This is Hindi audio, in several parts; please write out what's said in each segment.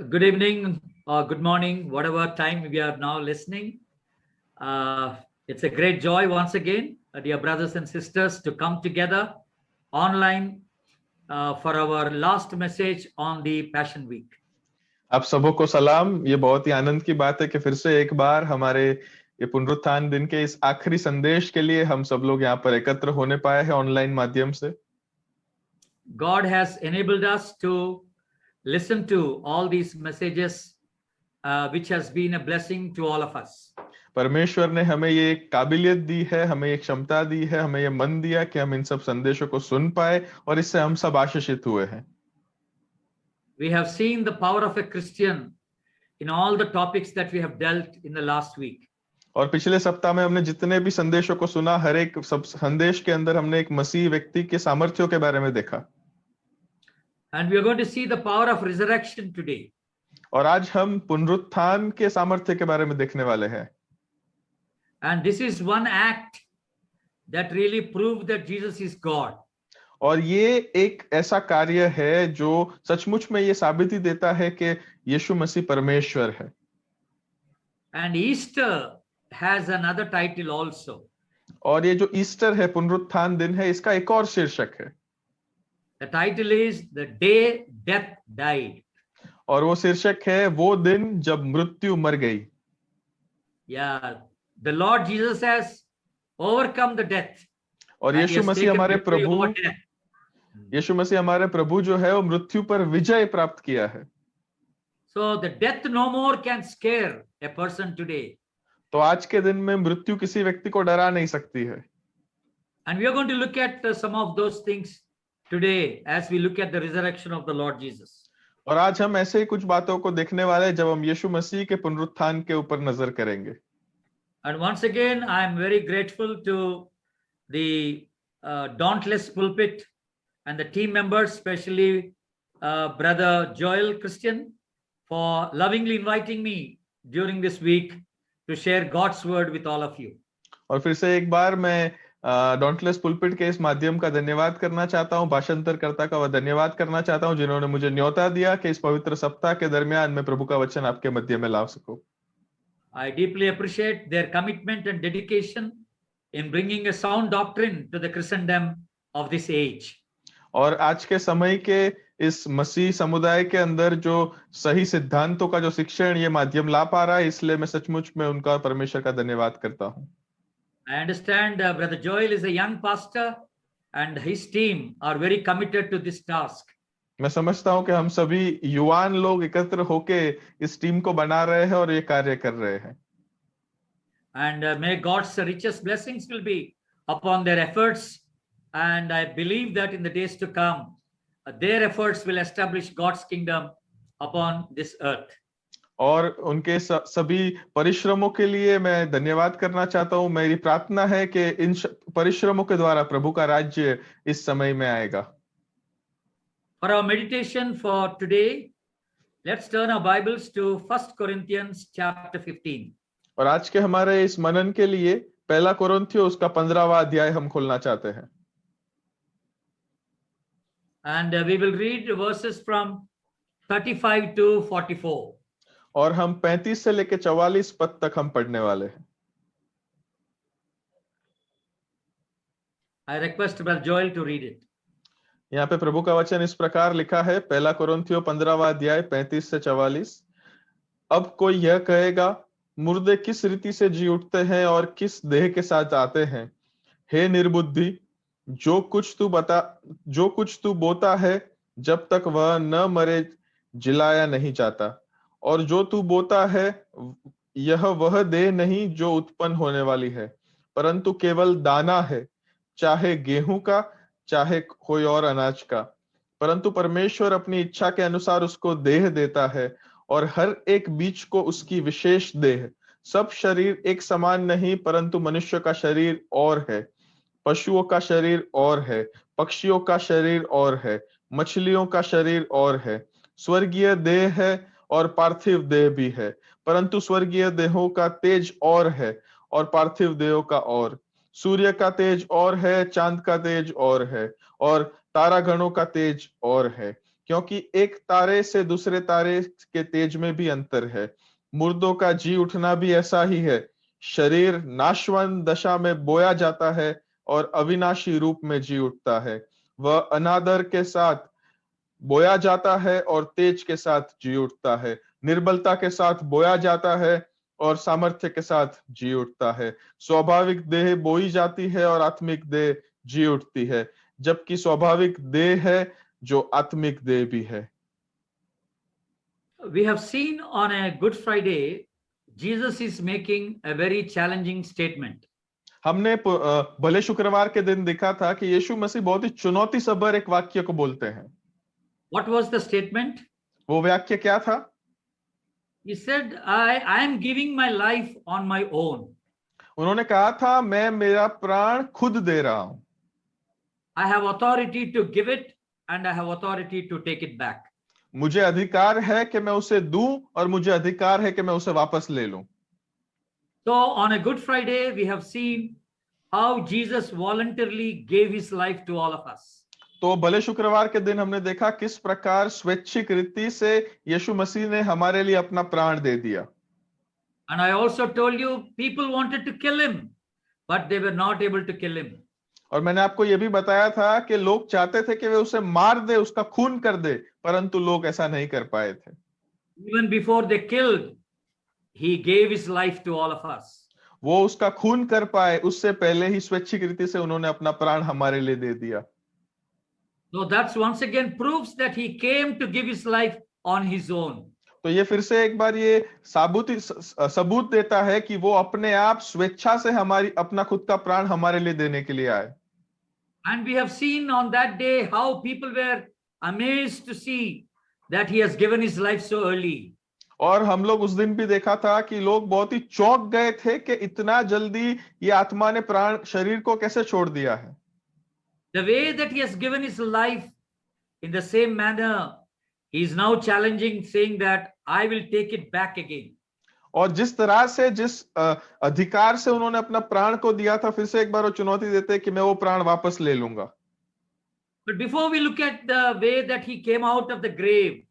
Good evening or good morning, whatever time we are now listening. It's a great joy once again, dear brothers and sisters, to come together online for our last message on the Passion Week. आप सबों को सलाम। ये बहुत ही आनंद की बात है कि फिर से एक बार हमारे ये पुनरुत्थान दिन के इस आखिरी संदेश के लिए हम सब लोग यहाँ पर एकत्र होने पाए हैं ऑनलाइन माध्यम से। God has enabled us to listen to all these messages, which has been a blessing to all of us. परमेश्वर ने हमें ये काबिलियत दी है, हमें ये क्षमता दी है, हमें ये मन दिया कि हम इन सब संदेशों को सुन पाए और इससे हम सब आशीषित हुए हैं। We have seen the power of a Christian in all the topics that we have dealt in the last week. और पिछले सप्ताह में हमने जितने भी संदेशों को सुना, हर एक सब संदेश के अंदर हमने एक मसीह व्यक्ति के सामर्थ्यों के बारे में देखा। And we are going to see the power of resurrection today. और आज हम पुनरुत्थान के सामर्थ्य के बारे में देखने वाले हैं। And this is one act that really proved that Jesus is God. और ये एक ऐसा कार्य है जो सचमुच में ये साबिती देता है कि यीशु मसीह परमेश्वर है। And Easter has another title also. और ये जो ईस्टर है, पुनरुत्थान दिन है, इसका एक और शीर्षक है। The title is The Day Death Died. और वो शीर्षक है वो दिन जब मृत्यु मर गई। Yeah, the Lord Jesus has overcome the death. और And he Yeshu has Masih taken हमारे victory प्रभु over death. यीशु मसीह हमारे प्रभु जो है वो मृत्यु पर विजय प्राप्त किया है। So the death no more can scare a person today. तो आज के दिन में मृत्यु किसी व्यक्ति को डरा नहीं सकती है। And we are going to look at some of those things today as we look at the resurrection of the Lord Jesus. और आज हम ऐसे ही कुछ बातों को देखने वाले हैं जब हम यीशु मसीह के पुनरुत्थान के ऊपर नजर करेंगे। And once again, I am very grateful to the Dauntless Pulpit and the team members, especially Brother Joel Christian, for lovingly inviting me during this week to share God's word with all of you. और फिर से एक बार मैं डॉन्टलेस पुलपिट के इस माध्यम का धन्यवाद करना चाहता हूँ, भाषांतरकर्ता का वह धन्यवाद करना चाहता हूँ जिन्होंने मुझे न्योता दिया कि इस पवित्र सप्ताह के दरमियान मैं प्रभु का वचन आपके मध्य में ला सकूं। I deeply appreciate their commitment and dedication in bringing a sound doctrine to the Christendom of this age. और आज के समय के इस मसीह समुदाय के अंदर जो सही सिद्धांतों का जो शिक्षण ये माध्यम ला पा रहा है, इसलिए मैं सचमुच में उनका परमेश्वर का धन्यवाद करता हूँ। I understand Brother Joel is a young pastor and his team are very committed to this task. मैं समझता हूँ कि हम सभी युवान लोग एकत्र होके इस टीम को बना रहे हैं और ये कार्य कर रहे हैं। And may God's richest blessings will be upon their efforts. And I believe that in the days to come, their efforts will establish God's kingdom upon this earth. और उनके सभी परिश्रमों के लिए मैं धन्यवाद करना चाहता हूँ। मेरी प्रार्थना है कि इन परिश्रमों के द्वारा प्रभु का राज्य इस समय में आएगा। For our meditation for today, let's turn our Bibles to 1 Corinthians chapter 15. और आज के हमारे इस मनन के लिए पहला कोरिन्थियों उसका 15वां अध्याय हम खोलना चाहते हैं। And we will read verses from 35 to 44. और हम 35 से लेकर 44 पद तक हम पढ़ने वाले हैं। I request Brother Joel to read it. यहाँ पे प्रभु का वचन इस प्रकार लिखा है, पहला कोरिन्थियों 15वां अध्याय 35 से 44। अब कोई यह कहेगा, मुर्दे किस रीति से जी उठते हैं और किस देह के साथ आते हैं? हे निर्बुद्धि, जो कुछ तू बोता है जब तक वह न मरे जिलाया नहीं जाता, और जो तू बोता है यह वह देह नहीं जो उत्पन्न होने वाली है, परंतु केवल दाना है, चाहे गेहूं का चाहे कोई और अनाज का। परंतु परमेश्वर अपनी इच्छा के अनुसार उसको देह देता है और हर एक बीज को उसकी विशेष देह। सब शरीर एक समान नहीं, परंतु मनुष्य का शरीर और है, पशुओं का शरीर और है, पक्षियों का शरीर और है, मछलियों का शरीर और है। स्वर्गीय देह है और पार्थिव देह भी है, परंतु स्वर्गीय देहों का तेज और है और पार्थिव देहों का और। सूर्य का तेज और है, चांद का तेज और है, और तारागणों का तेज और है। क्योंकि एक तारे से दूसरे तारे के तेज में भी अंतर है। मुर्दों का जी उठना भी ऐसा ही है। शरीर नाशवान दशा में बोया जाता है और अविनाशी रूप में जी उठता है। वह अनादर के साथ बोया जाता है और तेज के साथ जी उठता है। निर्बलता के साथ बोया जाता है और सामर्थ्य के साथ जी उठता है। स्वाभाविक देह बोई जाती है और आत्मिक देह जी उठती है, जबकि स्वाभाविक देह है जो आत्मिक देह भी है। We have seen on a Good Friday, Jesus is making a very challenging statement. हमने भले शुक्रवार के दिन देखा था कि यीशु मसीह बहुत ही चुनौती सभर एक वाक्य को बोलते हैं। What was the statement? वो वाक्य क्या था? He said, I am giving my life on my own. उन्होंने कहा था, मैं मेरा प्राण खुद दे रहा हूं। I have authority to give it and I have authority to take it back. मुझे अधिकार है कि मैं उसे दूं और मुझे अधिकार है कि मैं उसे वापस ले लूं। So on a Good Friday, we have seen how Jesus voluntarily gave his life to all of us. तो भले शुक्रवार के दिन हमने देखा किस प्रकार स्वैच्छिक रीति से यीशु मसीह ने हमारे लिए अपना प्राण दे दिया। And I also told you, people wanted to kill him, but they were not able to kill him. और मैंने आपको यह भी बताया था कि लोग चाहते थे कि वे उसे मार दे, उसका खून कर दे, परंतु लोग ऐसा नहीं कर पाए थे। Even before they killed, he gave his life to all of us. वो उसका खून कर पाए उससे पहले ही स्वैच्छिक रीति से उन्होंने अपना प्राण हमारे लिए दे दिया। So that's once again proves that he came to give his life on his own. तो ये फिर से एक बार ये सबूत देता है कि वो अपने आप स्वेच्छा से हमारी अपना खुद का प्राण हमारे लिए देने के लिए आए। And we have seen on that day how people were amazed to see that he has given his life so early. और हम लोग उस दिन भी देखा था कि लोग बहुत ही चौंक गए थे कि इतना जल्दी ये आत्मा ने प्राण शरीर को कैसे छोड़ दिया है। The way that he has given his life, in the same manner, he is now challenging, saying that I will take it back again. और जिस तरह से जिस अधिकार से उन्होंने अपना प्राण को दिया था, फिर से एक बार वो चुनौती देते हैं कि मैं वो प्राण वापस ले लूंगा। But before we look at the way that he came out of the grave,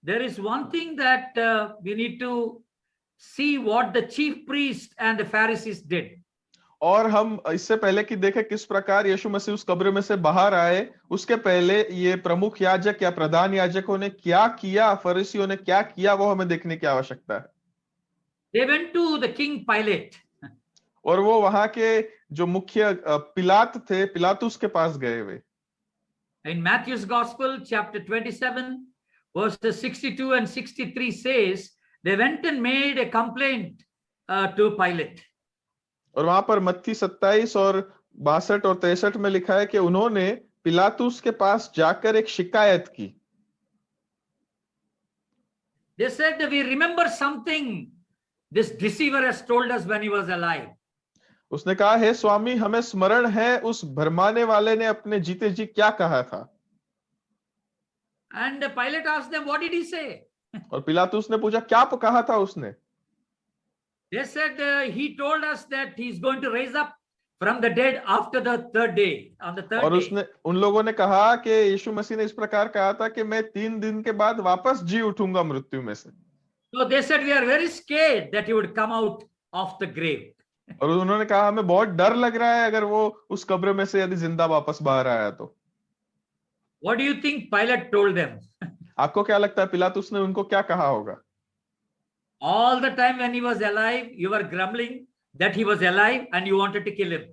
there is one thing that we need to see what the chief priest and the Pharisees did. और हम इससे पहले कि देखें किस प्रकार यीशु मसीह उस कब्र में से बाहर आए, उसके पहले ये प्रमुख याजक या प्रधान याजकों ने क्या किया, फरीसियों ने क्या किया, वो हमें देखने की आवश्यकता है। They went to the king Pilate. और वो वहां के जो मुख्य पिलात थे, पिलातुस के पास गए वे। In Matthew's Gospel, chapter 27, verses 62 and 63 says, they went and made a complaint to Pilate. और वहां पर मत्ती 27 और 62 और 63 में लिखा है कि उन्होंने पिलातुस के पास जाकर एक शिकायत की। They said, we remember something this deceiver has told us when he was alive. उसने कहा, हे स्वामी, हमें स्मरण है उस भरमाने वाले ने अपने जीते जी क्या कहा था। And Pilate asked them, what did he say? और पिलातुस ने पूछा, क्या कहा था उसने? They said, he told us that he's going to raise up from the dead after the third day, on the third और day. उसने उन लोगों ने कहा कि यीशु मसीह ने इस प्रकार कहा था कि मैं 3 दिन के बाद वापस जी उठूंगा मृत्यु में से। So they said, we are very scared that he would come out of the grave. और उन्होंने कहा, हमें बहुत डर लग रहा है अगर वो उस कब्र में से यदि जिंदा वापस बाहर आया तो। What do you think Pilate told them? आपको क्या लगता है पिलातुस ने उनको क्या कहा होगा? All the time when he was alive, you were grumbling that he was alive and you wanted to kill him.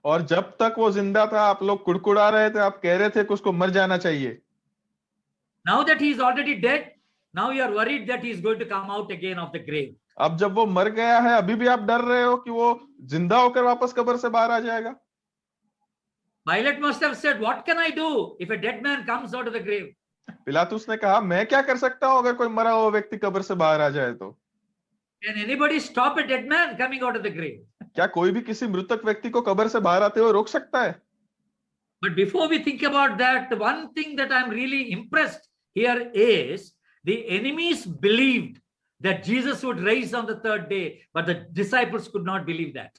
और जब तक वो जिंदा था आप लोग कुड़कुड़ा रहे थे, आप कह रहे थे कि उसको मर जाना चाहिए। Now that he is already dead, now you are worried that he is going to come out again of the grave. अब जब वो मर गया है, अभी भी आप डर रहे हो कि वो जिंदा होकर वापस कब्र से बाहर आ जाएगा। Pilate must have said, what can I do if a dead man comes out of the grave? पिलातुस ने कहा, मैं क्या कर सकता हूं अगर कोई मरा हुआ व्यक्ति कब्र से बाहर आ जाए तो? Can anybody stop a dead man coming out of the grave? क्या कोई भी किसी मृतक व्यक्ति को कब्र से बाहर आते हुए रोक सकता है? But before we think about that, the one thing that I'm really impressed here is the enemies believed that Jesus would rise on the third day, but the disciples could not believe that.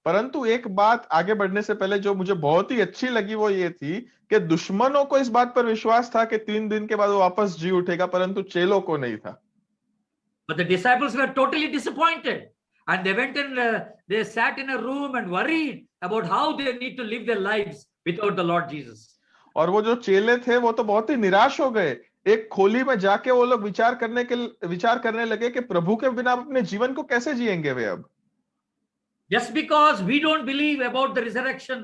परंतु एक बात आगे बढ़ने से पहले जो मुझे बहुत ही अच्छी लगी वो ये थी कि दुश्मनों को इस बात पर विश्वास था कि 3 दिन के बाद वो वापस जी उठेगा, परंतु चेलों को नहीं था। But the disciples were totally disappointed. And they went and they sat in a room and worried about how they need to live their lives without the Lord Jesus. और वो जो चेले थे वो तो बहुत ही निराश हो गए। एक खोली में जाके वो लोग विचार करने लगे कि प्रभु के बिना अपने जीवन को कैसे जिएंगे वे अब। Just because we don't believe about the resurrection,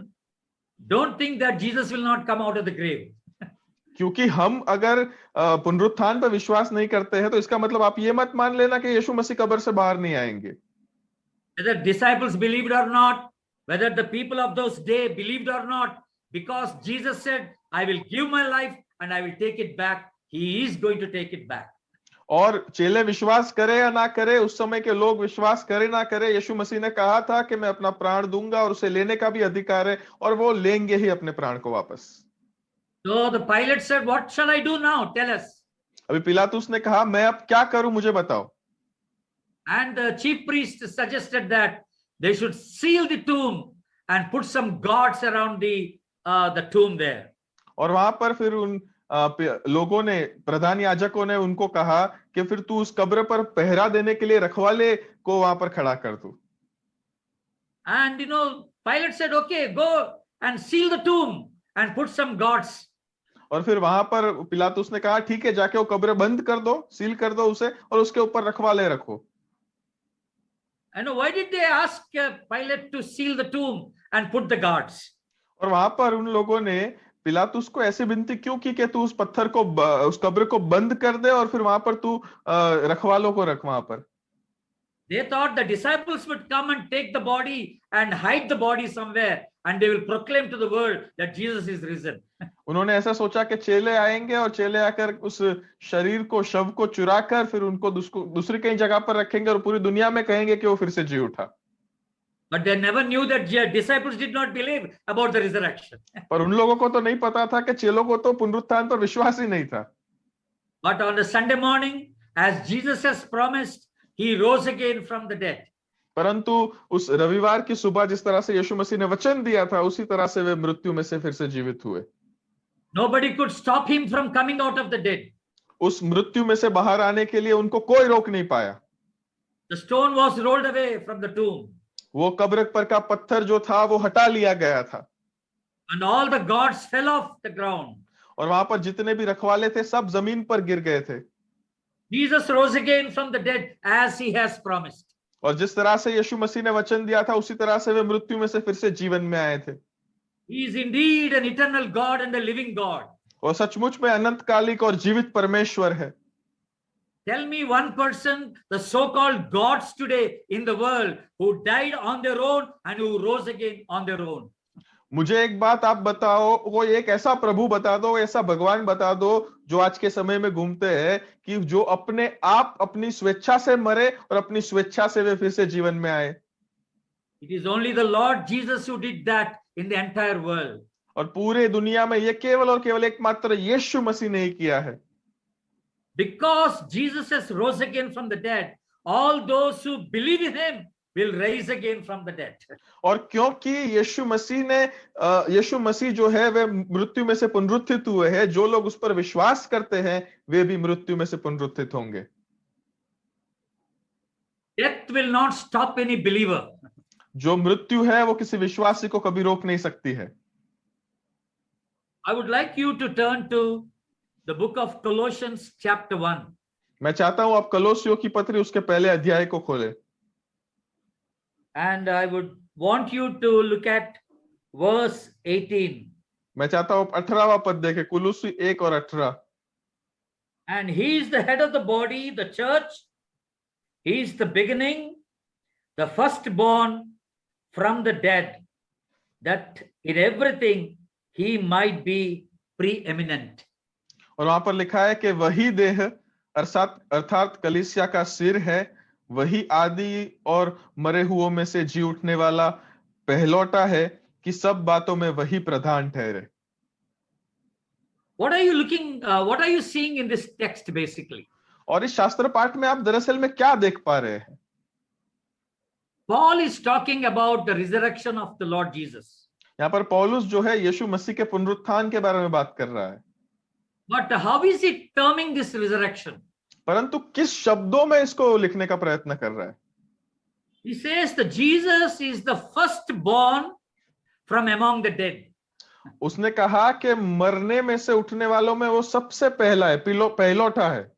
don't think that Jesus will not come out of the grave. क्योंकि हम अगर पुनरुत्थान पर विश्वास नहीं करते हैं तो इसका मतलब आप ये मत मान लेना कि यीशु मसीह कब्र से बाहर नहीं आएंगे। Whether disciples believed or not, whether the people of those days believed or not, because Jesus said, I will give my life and I will take it back. He is going to take it back. और चेले विश्वास करे या ना करे, उस समय के लोग विश्वास करे ना करे, यीशु मसीह ने कहा था कि मैं अपना प्राण दूंगा और उसे लेने का भी अधिकार है और वो लेंगे ही अपने प्राण को वापस। So the Pilate said, what shall I do now? Tell us. अभी पिलातुस ने कहा, मैं अब क्या करूं, मुझे बताओ। And the chief priest suggested that they should seal the tomb and put some guards around the tomb there. और वहां पर फिर उन लोगों ने, प्रधान याजकों ने उनको कहा कि फिर तू उस कब्र पर पहरा देने के लिए रखवाले को वहां पर खड़ा कर दू। And Pilate said, okay, go and seal the tomb and put some guards. और फिर वहां पर पिलातुस ने कहा, ठीक है, जाके वो कब्र बंद कर दो, सील कर दो उसे और उसके ऊपर रखवाले रखो। And why did they ask Pilate to seal the tomb and put the guards? और वहां पर उन लोगों ने पिलातुस को ऐसी विनती क्यों की कि तू उस पत्थर को, उस कब्र को बंद कर दे और फिर वहां पर तू रखवालों को रख वहां पर। They thought the disciples would come and take the body and hide the body somewhere and they will proclaim to the world that Jesus is risen. उन्होंने ऐसा सोचा कि चेले आएंगे और चेले आकर उस शरीर को, शव को चुरा कर फिर उनको दूसरी कहीं जगह पर रखेंगे और पूरी दुनिया में कहेंगे कि वो फिर से जी उठा। But they never knew that disciples did not believe about the resurrection. पर उन लोगों को तो नहीं पता था कि चेलों को तो पुनरुत्थान पर विश्वास ही नहीं था। But on the Sunday morning, as Jesus has promised, he rose again from the dead. परंतु उस रविवार की सुबह जिस तरह से यीशु मसीह ने वचन दिया था, उसी तरह से वे मृत्यु में से फिर से जीवित हुए। Nobody could stop him from coming out of the dead. उस मृत्यु में से बाहर आने के लिए उनको कोई रोक नहीं पाया। The stone was rolled away from the tomb. वो कब्र पर का पत्थर जो था वो हटा लिया गया था। And all the guards fell off the ground. और वहां पर जितने भी रखवाले थे सब जमीन पर गिर गए थे। Jesus rose again from the dead as he has promised. और जिस तरह से यीशु मसीह ने वचन दिया था उसी तरह से वे मृत्यु में से फिर से जीवन में आए थे। He is indeed an eternal God and a living God. और सचमुच में अनंतकालिक और जीवित परमेश्वर है। Tell me one person, the so-called gods today in the world, who died on their own and who rose again on their own. मुझे एक बात आप बताओ, वो एक ऐसा प्रभु बता दो, ऐसा भगवान बता दो जो आज के समय में घूमते हैं कि जो अपने आप अपनी स्वेच्छा से मरे और अपनी स्वेच्छा से वे फिर से जीवन में आए। It is only the Lord Jesus who did that in the entire world. और पूरे दुनिया में ये केवल और केवल एकमात्र यीशु मसीह ने ही किया है। Because Jesus has rose again from the dead, all those who believe in him will rise again from the dead. और क्योंकि यीशु मसीह जो है वे मृत्यु में से पुनरुत्थित हुए हैं, जो लोग उस पर विश्वास करते हैं वे भी मृत्यु में से पुनरुत्थित होंगे। Death will not stop any believer. जो मृत्यु है वो किसी विश्वासी को कभी रोक नहीं सकती है। I would like you to turn to the book of Colossians chapter 1. मैं चाहता हूं आप कलोसियों की पत्री उसके पहले अध्याय को खोलें। And I would want you to look at verse 18. मैं चाहता हूं 18वां पद देखें, कुलुसी 1 और 18। And he is the head of the body, the church. He is the beginning, the firstborn from the dead, that in everything he might be preeminent. और वहां पर लिखा है कि वही देह अर्थात कलीसिया का सिर है, वही आदि और मरे हुओं में से जी उठने वाला पहलौटा है कि सब बातों में वही प्रधान ठहरे। What are you seeing in this text basically? और इस शास्त्र पाठ में आप दरअसल में क्या देख पा रहे हैं? Paul is talking about the resurrection of the Lord Jesus. यहाँ पर पौलुस जो है यीशु मसीह के पुनरुत्थान के बारे में बात कर रहा है, But how is he terming this resurrection? परंतु किस शब्दों में इसको लिखने का प्रयत्न कर रहा है? He says that Jesus is the firstborn from among the dead. उसने कहा कि मरने में से उठने वालों में वो सबसे पहला है, पहलौठा है।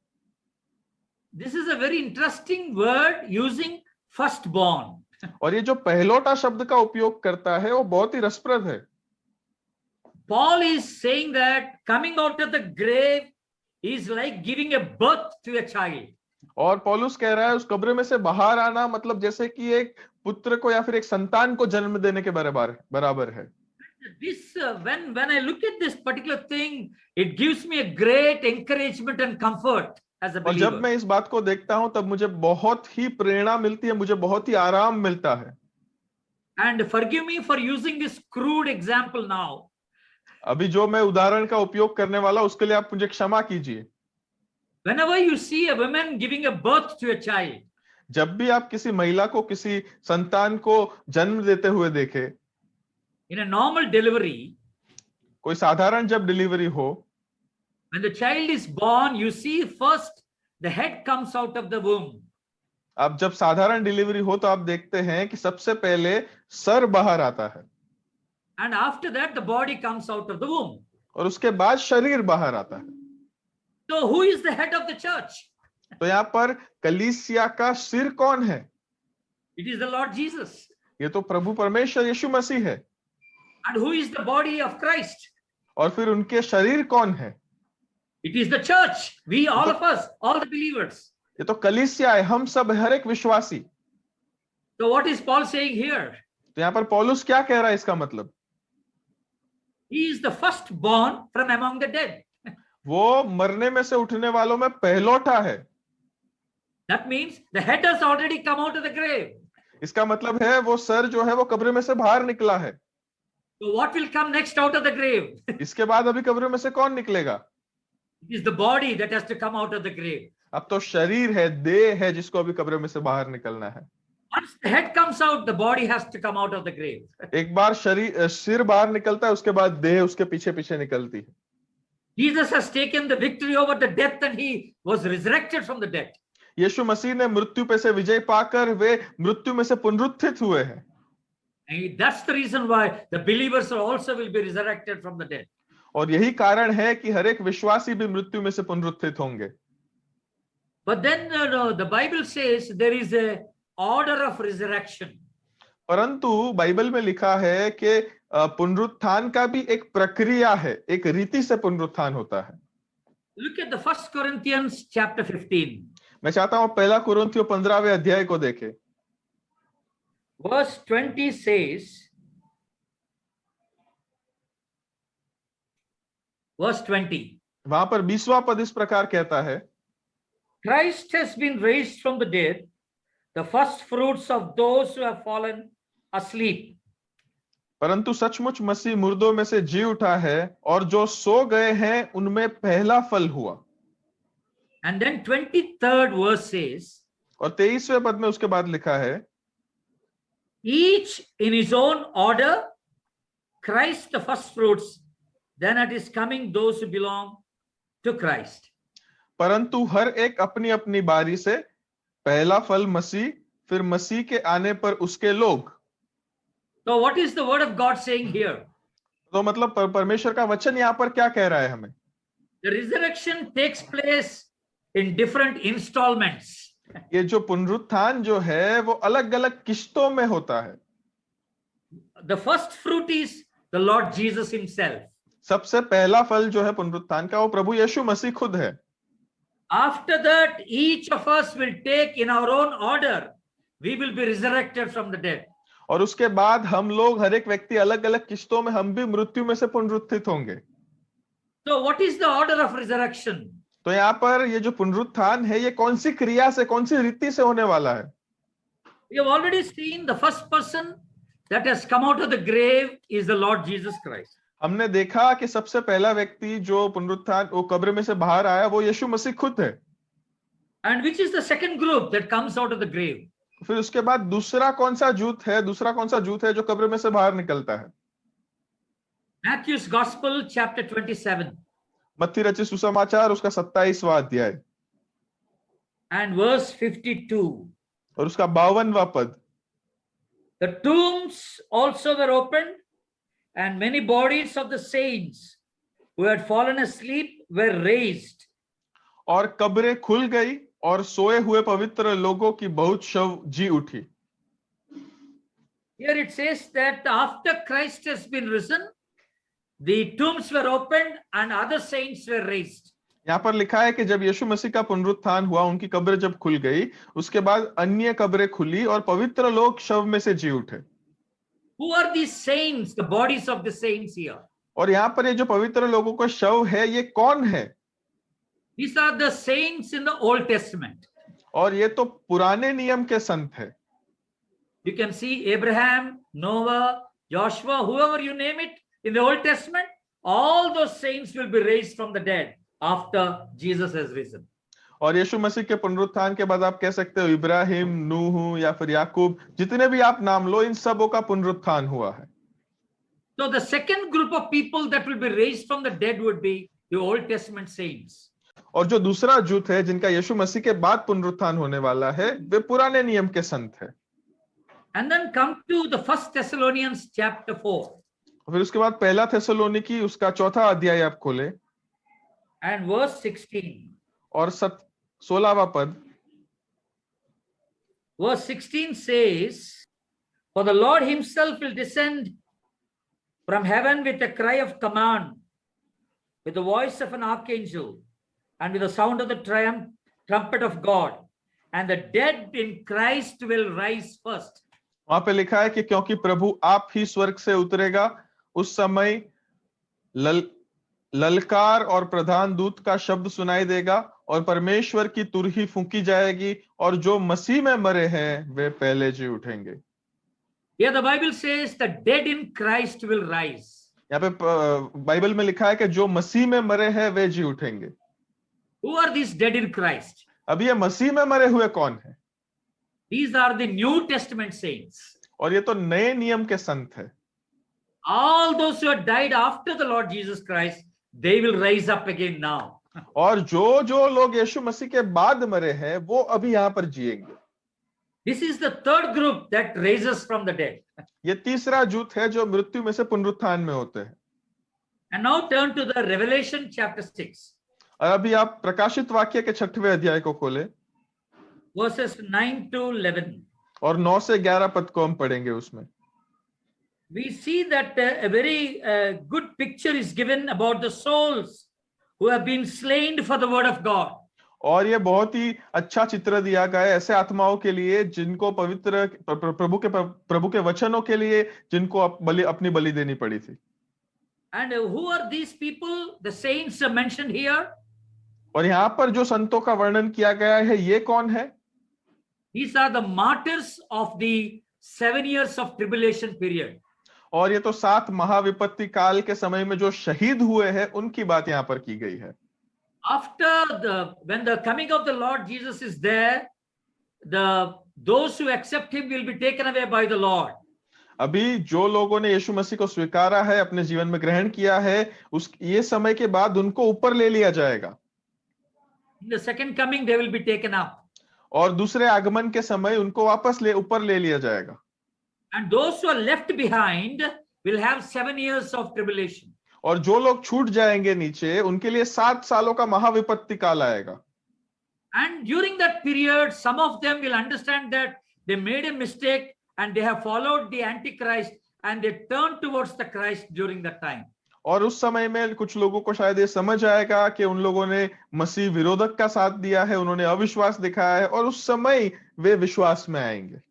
This is a very interesting word, using firstborn. और ये जो पहलौठा शब्द का उपयोग करता है वो बहुत ही रसप्रद है। Paul is saying that coming out of the grave is like giving a birth to a child. और पौलुस कह रहा है उस कब्र में से बाहर आना मतलब जैसे कि एक पुत्र को या फिर एक संतान को जन्म देने के बराबर है। This when I look at this particular thing, it gives me a great encouragement and comfort as a और जब believer. मैं इस बात को देखता हूं तब मुझे बहुत ही प्रेरणा मिलती है, मुझे बहुत ही आराम मिलता है। And forgive me for using this crude example now. अभी जो मैं उदाहरण का उपयोग करने वाला उसके लिए आप मुझे क्षमा कीजिए। Whenever you see a woman giving a birth to a child, जब भी आप किसी महिला को किसी संतान को जन्म देते हुए देखे, in a normal delivery, कोई साधारण जब डिलीवरी हो, when the child is born, you see first the head comes out of the womb. अब जब साधारण डिलीवरी हो तो आप देखते हैं कि सबसे पहले सर बाहर आता है And after that, the body comes out of the womb. और उसके बाद शरीर बाहर आता है। So who is the head of the church? तो यहाँ पर कलीसिया का सिर कौन है? It is the Lord Jesus. ये तो प्रभु परमेश्वर यीशु मसीह है। And who is the body of Christ? और फिर उनके शरीर कौन है? It is the church. We, all of us, all the believers. ये तो कलीसिया है, हम सब, हर एक विश्वासी। So what is Paul saying here? तो यहाँ पर पौलुस क्या कह रहा है इसका मतलब? He is the firstborn from among the dead. वो मरने में से उठने वालों में पहलौठा है। That means the head has already come out of the grave. इसका मतलब है वो सर जो है वो कब्र में से बाहर निकला है। So what will come next out of the grave? इसके बाद अभी कब्र में से कौन निकलेगा? It is the body that has to come out of the grave. अब तो शरीर है, देह है जिसको अभी कब्र में से बाहर निकलना है। Once the head comes out, the body has to come out of the grave. एक बार सिर बाहर निकलता है उसके बाद देह उसके पीछे पीछे निकलती है। Jesus has taken the victory over the death and he was resurrected from the dead. यीशु मसीह ने मृत्यु पे से विजय पाकर वे मृत्यु में से पुनरुत्थित हुए हैं। And that's the reason why the believers also will be resurrected from the dead. और यही कारण है कि हर एक विश्वासी भी मृत्यु में से पुनरुत्थित होंगे। But then the Bible says there is a order of resurrection. परंतु बाइबल में लिखा है कि पुनरुत्थान का भी एक प्रक्रिया है, एक रीति से पुनरुत्थान होता है। Look at the 1 Corinthians chapter 15. मैं चाहता हूं पहला कुरिन्थियों 15वें अध्याय को देखें। Verse 20 says, verse 20, वहां पर 20वां पद इस प्रकार कहता है, Christ has been raised from the dead, the first fruits of those who have fallen asleep. परंतु सचमुच मसीह मुर्दों में से जी उठा है और जो सो गए हैं उनमें पहला फल हुआ। And then 23rd verse says, और 23वें पद में उसके बाद लिखा है, each in his own order, Christ the first fruits, then at his coming those who belong to Christ. परंतु हर एक अपनी अपनी बारी से, पहला फल मसीह, फिर मसीह के आने पर उसके लोग। So what is the word of God saying here? तो मतलब परमेश्वर का वचन यहाँ पर क्या कह रहा है हमें? The resurrection takes place in different installments. ये जो पुनरुत्थान जो है वो अलग अलग किश्तों में होता है। The first fruit is the Lord Jesus himself. सबसे पहला फल जो है पुनरुत्थान का वो प्रभु यीशु मसीह खुद है। After that, each of us will take in our own order, we will be resurrected from the dead. और उसके बाद हम लोग हर एक व्यक्ति अलग अलग किश्तों में हम भी मृत्यु में से पुनरुत्थित होंगे। So what is the order of resurrection? तो यहाँ पर ये जो पुनरुत्थान है ये कौन सी क्रिया से, कौन सी रीति से होने वाला है? We have already seen the first person that has come out of the grave is the Lord Jesus Christ. हमने देखा कि सबसे पहला व्यक्ति जो पुनरुत्थान वो कब्र में से बाहर आया वो यीशु मसीह खुद है। And which is the second group that comes out of the grave? फिर उसके बाद दूसरा कौन सा जूत है जो कब्र में से बाहर निकलता है? Matthew's Gospel, chapter 27 मत्ती रचित सुसमाचार उसका 27वां अध्याय and verse 52. और उसका 52वां पद। The tombs also were opened, and many bodies of the saints who had fallen asleep were raised. और कब्रें खुल गई और सोए हुए पवित्र लोगों की बहुत शव जी उठी। Here it says that after Christ has been risen, the tombs were opened and other saints were raised. यहाँ पर लिखा है कि जब यीशु मसीह का पुनरुत्थान हुआ, उनकी कब्रें जब खुल गई, उसके बाद अन्य कब्रें खुली और पवित्र लोग शव में से जी उठे। Who are these saints, the bodies of the saints here? और यहाँ पर ये जो पवित्र लोगों का शव है, ये कौन है? These are the saints in the Old Testament. और ये तो पुराने नियम के संत है। You can see Abraham, Noah, Joshua, whoever you name it in the Old Testament, all those saints will be raised from the dead after Jesus has risen. और यीशु मसीह के पुनरुत्थान के बाद आप कह सकते हो इब्राहिम, नूह या फिर याकूब, जितने भी आप नाम लो, इन सबों का पुनरुत्थान हुआ है। So the second group of people that will be raised from the dead would be the Old Testament saints. और जो दूसरा जुट है जिनका यीशु मसीह के बाद पुनरुत्थान होने वाला है, वे पुराने नियम के संत है। And then come to the First Thessalonians chapter 4 फिर उसके बाद पहला थेसलोनिकी उसका 4वां अध्याय आप खोले and verse 16. और 16वां पद। Verse 16 says, "For the Lord himself will descend from heaven with a cry of command, with the voice of an archangel, and with the sound of the trumpet of God, and the dead in Christ will rise first." वहां पे लिखा है कि क्योंकि प्रभु आप ही स्वर्ग से उतरेगा, उस समय ललकार और प्रधान दूत का शब्द सुनाई देगा और परमेश्वर की तुरही फूंकी जाएगी और जो मसीह में मरे हैं वे पहले जी उठेंगे। Here the Bible says the dead in Christ will rise. यहाँ पे बाइबल में लिखा है कि जो मसीह में मरे हैं वे जी उठेंगे। Who are these dead in Christ? अब ये मसीह में मरे हुए कौन है? These are the New Testament saints. और ये तो नए नियम के संत है। All those who have died after the Lord Jesus Christ, they will rise up again now. और जो लोग यीशु मसीह के बाद मरे हैं वो अभी यहाँ पर जिएंगे। This is the third group that raises from the dead. ये तीसरा जुट है जो मृत्यु में से पुनरुत्थान में होते हैं। And now turn to the Revelation chapter 6. और अभी आप प्रकाशित वाक्य के 6वें अध्याय को खोले Verses 9 to 11. और 9 से 11 पद को हम पढ़ेंगे। उसमें We see that a very good picture is given about the souls who have been slain for the word of God. और ये बहुत ही अच्छा चित्र दिया गया है ऐसे आत्माओं के लिए जिनको पवित्र प्रभु के वचनों के लिए जिनको अपनी बलि देनी पड़ी थी। And who are these people? The saints are mentioned here. और यहाँ पर जो संतों का वर्णन किया गया है ये कौन है? These are the martyrs of the 7 years of tribulation period. और ये तो 7 महाविपत्ति काल के समय में जो शहीद हुए हैं उनकी बात यहाँ पर की गई है। When the coming of the Lord Jesus is there, those who accept him will be taken away by the Lord. अभी जो लोगों ने यीशु मसीह को स्वीकारा है, अपने जीवन में ग्रहण किया है, ये समय के बाद उनको ऊपर ले लिया जाएगा। In the second coming they will be taken up. और दूसरे आगमन के समय उनको वापस ऊपर ले लिया जाएगा। And those who are left behind will have 7 years of tribulation. और जो लोग छूट जाएंगे नीचे, उनके लिए 7 सालों का महाविपत्ति काल आएगा। And during that period, some of them will understand that they made a mistake and they have followed the Antichrist and they turned towards the Christ during that time. और उस समय में कुछ लोगों को शायद ये समझ आएगा कि उन लोगों ने मसीह विरोधक का साथ दिया है, उन्होंने अविश्वास दिखाया है और उस समय वे विश्वास में आएंगे।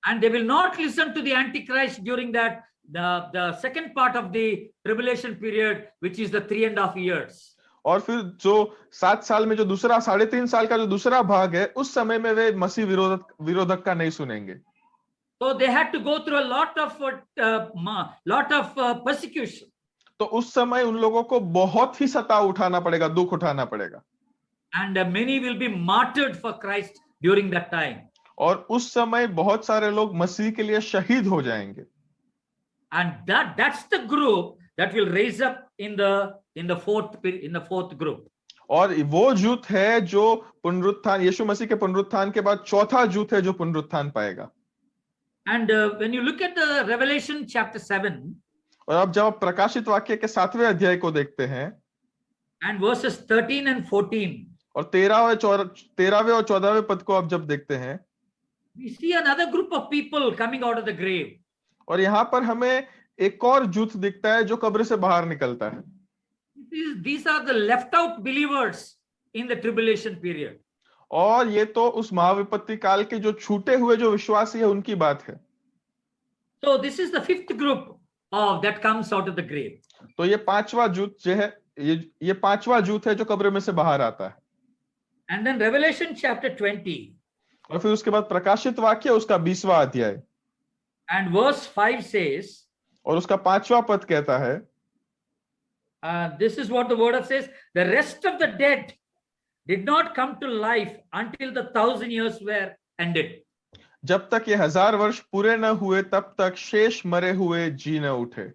And they will not listen to the Antichrist during that the second part of the tribulation period, which is the 3.5 years. और फिर जो 7 साल में जो दूसरा 3.5 साल का जो दूसरा भाग है, उस समय में वे मसीह विरोधक का नहीं सुनेंगे। So they had to go through a lot of persecution. तो उस समय उन लोगों को बहुत ही सताव उठाना पड़ेगा, दुख उठाना पड़ेगा। And many will be martyred for Christ during that time. और उस समय बहुत सारे लोग मसीह के लिए शहीद हो जाएंगे। And that's the group that will raise up in the fourth group. और वो जूथ है जो पुनरुत्थान, यीशु मसीह के पुनरुत्थान के बाद चौथा जूथ है जो पुनरुत्थान पाएगा। And when you look at the Revelation chapter 7 और अब जब आप प्रकाशित वाक्य के 7वें अध्याय को देखते हैं and verses 13 and 14, और 13वें और 14वें पद को आप जब देखते हैं, we see another group of people coming out of the grave. और यहाँ पर हमें एक और जूथ दिखता है जो कब्र से बाहर निकलता है। These are the left out believers in the tribulation period. और ये तो उस महाविपत्ति काल के जो छूटे हुए जो विश्वासी है उनकी बात है। So this is the fifth group that comes out of the grave. तो ये पांचवा जूथ जो है, ये पांचवा जूथ है जो कब्र में से बाहर आता है। And then Revelation chapter 20 और फिर उसके बाद प्रकाशित वाक्य उसका 20वां अध्याय and verse 5 says, और उसका 5वां पद कहता है, this is what the word of says, the rest of the dead did not come to life until the 1,000 years were ended. जब तक ये 1000 वर्ष पूरे न हुए तब तक शेष मरे हुए जी न उठे।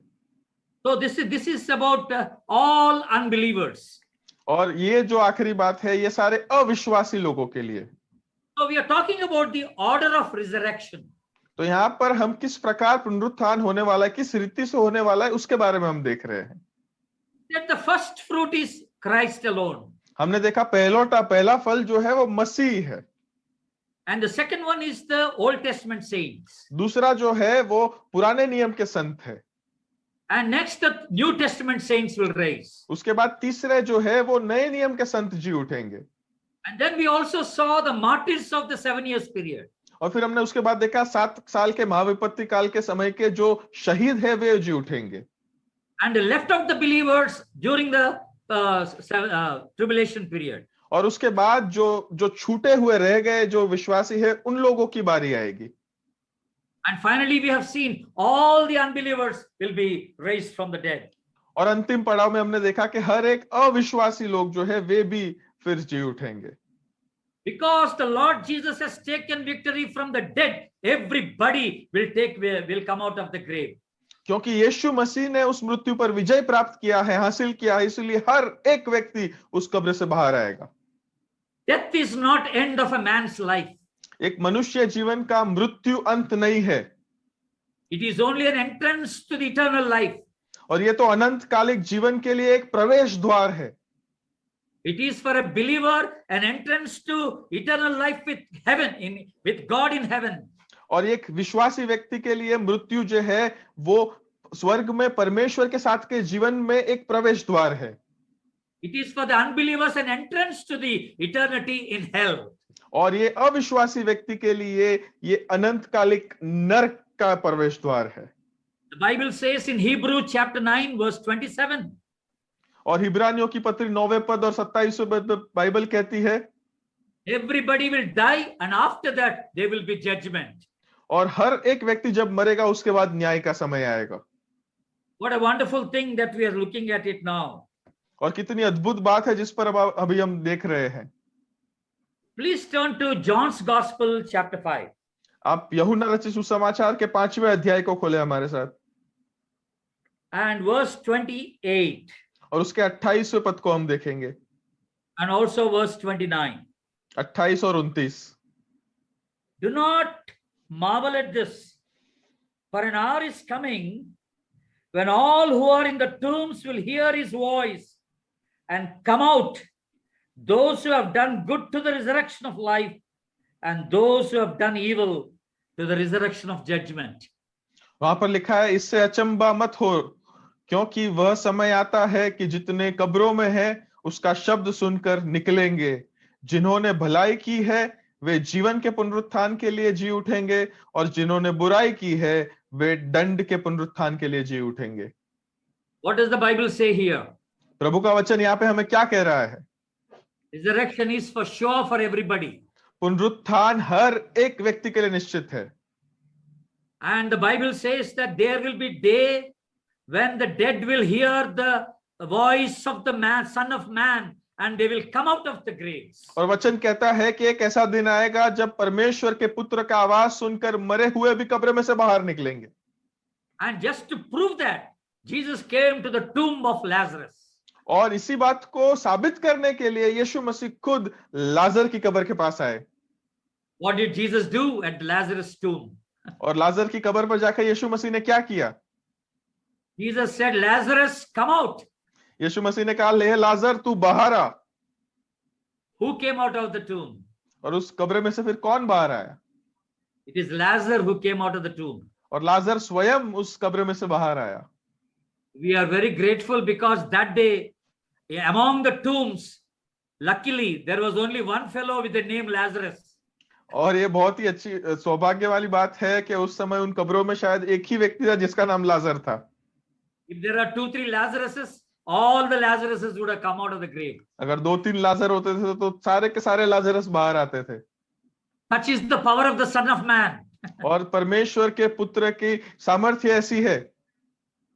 So this is about all unbelievers. और ये जो आखिरी बात है ये सारे अविश्वासी लोगों के लिए। So we are talking about the order of resurrection. तो यहाँ पर हम किस प्रकार पुनरुत्थान होने वाला है, किस रीति से होने वाला है, उसके बारे में हम देख रहे हैं। That the first fruit is Christ alone. हमने देखा पहला फल जो है वो मसीह है। And the second one is the Old Testament saints. दूसरा जो है वो पुराने नियम के संत है। And next the New Testament saints will rise. उसके बाद तीसरे जो है वो नए नियम के संत जी उठेंगे। And then we also saw the martyrs of the 7 years period. और फिर हमने उसके बाद देखा 7 साल के महाविपत्ति काल के समय के जो शहीद है वे जी उठेंगे। And left out the believers during the tribulation period. और उसके बाद जो छूटे हुए रह गए जो विश्वासी है उन लोगों की बारी आएगी। And finally we have seen all the unbelievers will be raised from the dead. और अंतिम पड़ाव में हमने देखा कि हर एक अविश्वासी लोग जो है वे भी फिर जी उठेंगे। Because the Lord Jesus has taken victory from the dead, everybody will come out of the grave. क्योंकि यीशु मसीह ने उस मृत्यु पर विजय प्राप्त किया है, हासिल किया है, इसलिए हर एक व्यक्ति उस कब्र से बाहर आएगा। Death is not end of a man's life. एक मनुष्य जीवन का मृत्यु अंत नहीं है। It is only an entrance to the eternal life. और ये तो अनंत कालिक जीवन के लिए एक प्रवेश द्वार है। It is for a believer an entrance to eternal life with heaven, with God in heaven. और एक विश्वासी व्यक्ति के लिए मृत्यु जो है वो स्वर्ग में परमेश्वर के साथ के जीवन में एक प्रवेश द्वार है। It is for the unbelievers an entrance to the eternity in hell. और ये अविश्वासी व्यक्ति के लिए ये अनंत कालिक नरक का प्रवेश द्वार है। The Bible says in Hebrew chapter 9 verse 27. और हिब्रानियों की पत्री 9वें पद और 27वें पद बाइबल कहती है, Everybody will die and after that there will be judgment. और हर एक व्यक्ति जब मरेगा उसके बाद न्याय का समय आएगा। What a wonderful thing that we are looking at it now. और कितनी अद्भुत बात है जिस पर अभी हम देख रहे हैं। Please turn to John's Gospel chapter 5. आप यूहन्ना रचित सुसमाचार के 5वें अध्याय को खोले हमारे साथ। And verse 28. और उसके 28वें पद को हम देखेंगे। And also verse 29. 28 और 29। Do not marvel at this, for an hour is coming when all who are in the tombs will hear his voice and come out, those who have done good to the resurrection of life, and those who have done evil to the resurrection of judgment. वहां पर लिखा है, इससे अचंबा मत हो, क्योंकि वह समय आता है कि जितने कब्रों में हैं उसका शब्द सुनकर निकलेंगे। जिन्होंने भलाई की है वे जीवन के पुनरुत्थान के लिए जी उठेंगे, और जिन्होंने बुराई की है वे दंड के पुनरुत्थान के लिए जी उठेंगे। What does the Bible say here? प्रभु का वचन यहाँ पे हमें क्या कह रहा है? Resurrection is for sure for everybody. पुनरुत्थान हर एक व्यक्ति के लिए निश्चित है। And the Bible says that there will be day when the dead will hear the voice of the man, Son of Man, and they will come out of the graves. और वचन कहता है कि एक ऐसा दिन आएगा जब परमेश्वर के पुत्र का आवाज सुनकर मरे हुए भी कब्र में से बाहर निकलेंगे। And just to prove that, Jesus came to the tomb of Lazarus. और इसी बात को साबित करने के लिए यीशु मसीह खुद लाजर की कब्र के पास आए। What did Jesus do at Lazarus' tomb? और लाजर की कब्र पर जाकर यीशु मसीह ने क्या किया? Jesus said, Lazarus, come out. यीशु मसीह ने कहा, ले लाजर तू बाहर आ। Who came out of the tomb? और उस कब्र में से फिर कौन बाहर आया? It is Lazarus who came out of the tomb. और लाजर स्वयं उस कब्र में से बाहर आया। We are very grateful because that day, among the tombs, luckily there was only one fellow with the name Lazarus. और ये बहुत ही अच्छी सौभाग्य वाली बात है कि उस समय उन कब्रों में शायद एक ही व्यक्ति था जिसका नाम लाजर था। If there are 2-3 Lazaruses, all the Lazaruses would have come out of the grave. अगर 2-3 लाजर होते थे तो सारे के सारे लाजरस बाहर आते थे। Such is the power of the Son of Man. और परमेश्वर के पुत्र की सामर्थ्य ऐसी है।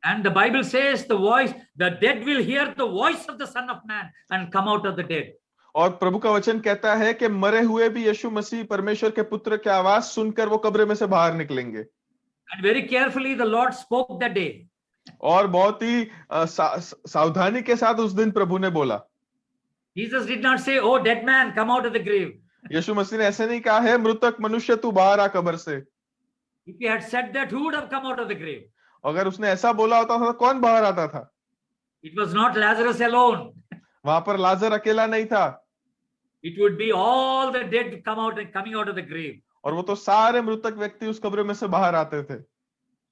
And the Bible says the dead will hear the voice of the Son of Man and come out of the dead. और प्रभु का वचन कहता है कि मरे हुए भी यीशु मसीह परमेश्वर के पुत्र की आवाज सुनकर वो कब्र में से बाहर निकलेंगे। And very carefully the Lord spoke that day. और बहुत ही सावधानी के साथ उस दिन प्रभु ने बोला। Jesus did not say, "Oh, dead man, come out of the grave." यीशु मसीह ने ऐसे नहीं कहा है, मृतक मनुष्य तू बाहर आ कब्र से। If he had said that, who would have come out of the grave? अगर उसने ऐसा बोला होता था तो कौन बाहर आता था? It was not Lazarus alone. वहां पर लाजर अकेला नहीं था। It would be all the dead come out and coming out of the grave. और वो तो सारे मृतक व्यक्ति उस कब्र में से बाहर आते थे।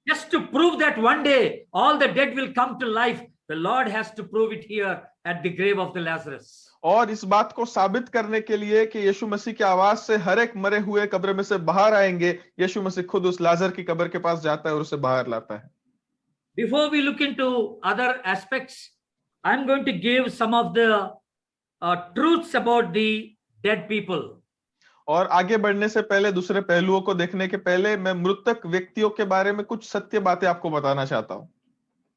Just to prove that one day all the dead will come to life, the Lord has to prove it here at the grave of the Lazarus. और इस बात को साबित करने के लिए कि यीशु मसीह की आवाज से हर एक मरे हुए कब्र में से बाहर आएंगे, यीशु मसीह खुद उस लाजर की कब्र के पास जाता है और उसे बाहर लाता है। Before we look into other aspects, I'm going to give some of the truths about the dead people. और आगे बढ़ने से पहले दूसरे पहलुओं को देखने के पहले मैं मृतक व्यक्तियों के बारे में कुछ सत्य बातें आपको बताना चाहता हूं।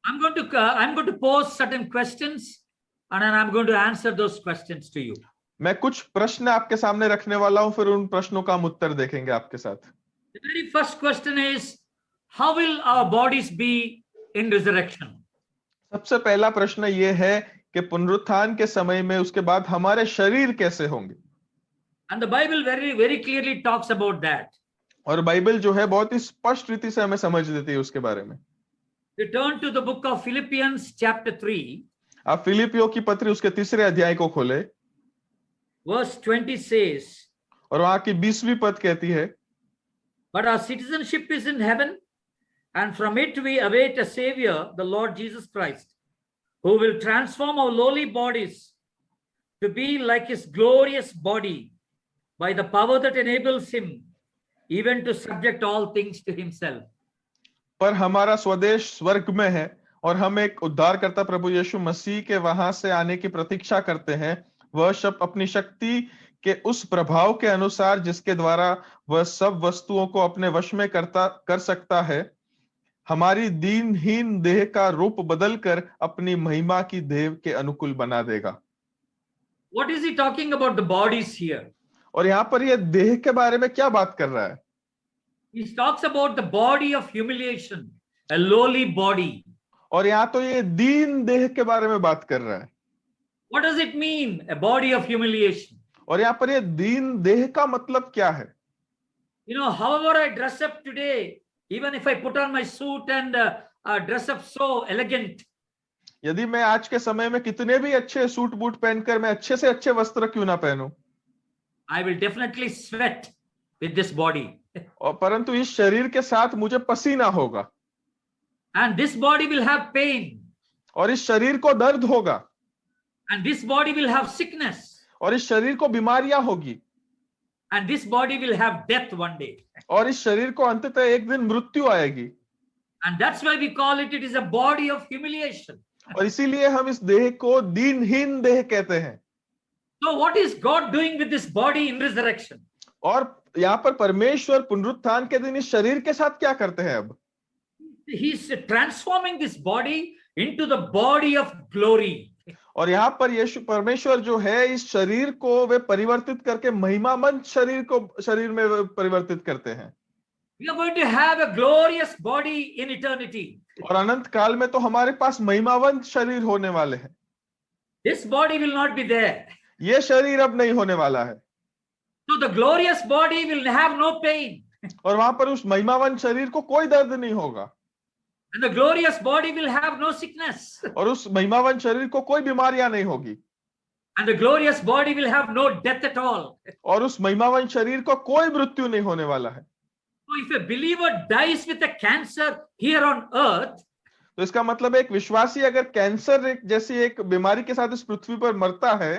I'm going to pose certain questions and then I'm going to answer those questions to you. मैं कुछ प्रश्न आपके सामने रखने वाला हूं, फिर उन प्रश्नों का हम उत्तर देखेंगे आपके साथ। The very first question is, how will our bodies be in resurrection? सबसे पहला प्रश्न ये है कि पुनरुत्थान के समय में उसके बाद हमारे शरीर कैसे होंगे। And the Bible very, very clearly talks about that. और बाइबल जो है बहुत ही स्पष्ट रीति से हमें समझ देती है उसके बारे में। Return to the book of Philippians chapter 3. आप फिलिपियों की पत्री उसके 3 अध्याय को खोले। Verse 20 says, और वहां की 20वीं पद कहती है, but our citizenship is in heaven, and from it we await a savior, the Lord Jesus Christ, who will transform our lowly bodies to be like his glorious body by the power that enables him even to subject all things to himself. पर हमारा स्वदेश स्वर्ग में है और हम एक उद्धारकर्ता प्रभु यीशु मसीह के वहां से आने की प्रतीक्षा करते हैं। वह सब अपनी शक्ति के उस प्रभाव के अनुसार जिसके द्वारा वह सब वस्तुओं को अपने वश में कर सकता है, हमारी दीनहीन देह का रूप बदलकर अपनी महिमा की देह के अनुकूल बना देगा। What is he talking about the bodies here? और यहाँ पर यह देह के बारे में क्या बात कर रहा है? He talks about the body of humiliation, a lowly body. और यहाँ तो ये दीन देह के बारे में बात कर रहा है। What does it mean, a body of humiliation? और यहाँ पर ये दीन देह का मतलब क्या है? You know, however I dress up today, even if I put on my suit and dress up so elegant, यदि मैं आज के समय में कितने भी अच्छे सूट बूट पहनकर मैं अच्छे से अच्छे वस्त्र क्यों ना पहनूं, I will definitely sweat with this body. और परंतु इस शरीर के साथ मुझे पसीना होगा। And this body will have pain. और इस शरीर को दर्द होगा। And this body will have sickness. और इस शरीर को बीमारियां होगी। And this body will have death one day. और इस शरीर को अंततः एक दिन मृत्यु आएगी। And that's why we call it is a body of humiliation. और इसीलिए हम इस देह को दीनहीन देह कहते हैं। So what is God doing with this body in resurrection? और यहाँ पर परमेश्वर पुनरुत्थान के दिन इस शरीर के साथ क्या करते हैं अब? He's transforming this body into the body of glory. और यहाँ पर यीशु परमेश्वर जो है इस शरीर को वे परिवर्तित करके महिमामंद शरीर में वे परिवर्तित करते हैं। We are going to have a glorious body in eternity. और अनंत काल में तो हमारे पास महिमावंत शरीर होने वाले हैं। This body will not be there. ये शरीर अब नहीं होने वाला है। So the glorious body will have no pain. और वहां पर उस महिमावंत शरीर को कोई दर्द नहीं होगा। And the glorious body will have no sickness. और उस महिमावंत शरीर को कोई बीमारियां नहीं होगी। And the glorious body will have no death at all. और उस महिमावंत शरीर को कोई मृत्यु नहीं होने वाला है। So if a believer dies with a cancer here on earth, तो इसका मतलब एक विश्वासी अगर कैंसर जैसी एक बीमारी के साथ इस पृथ्वी पर मरता है,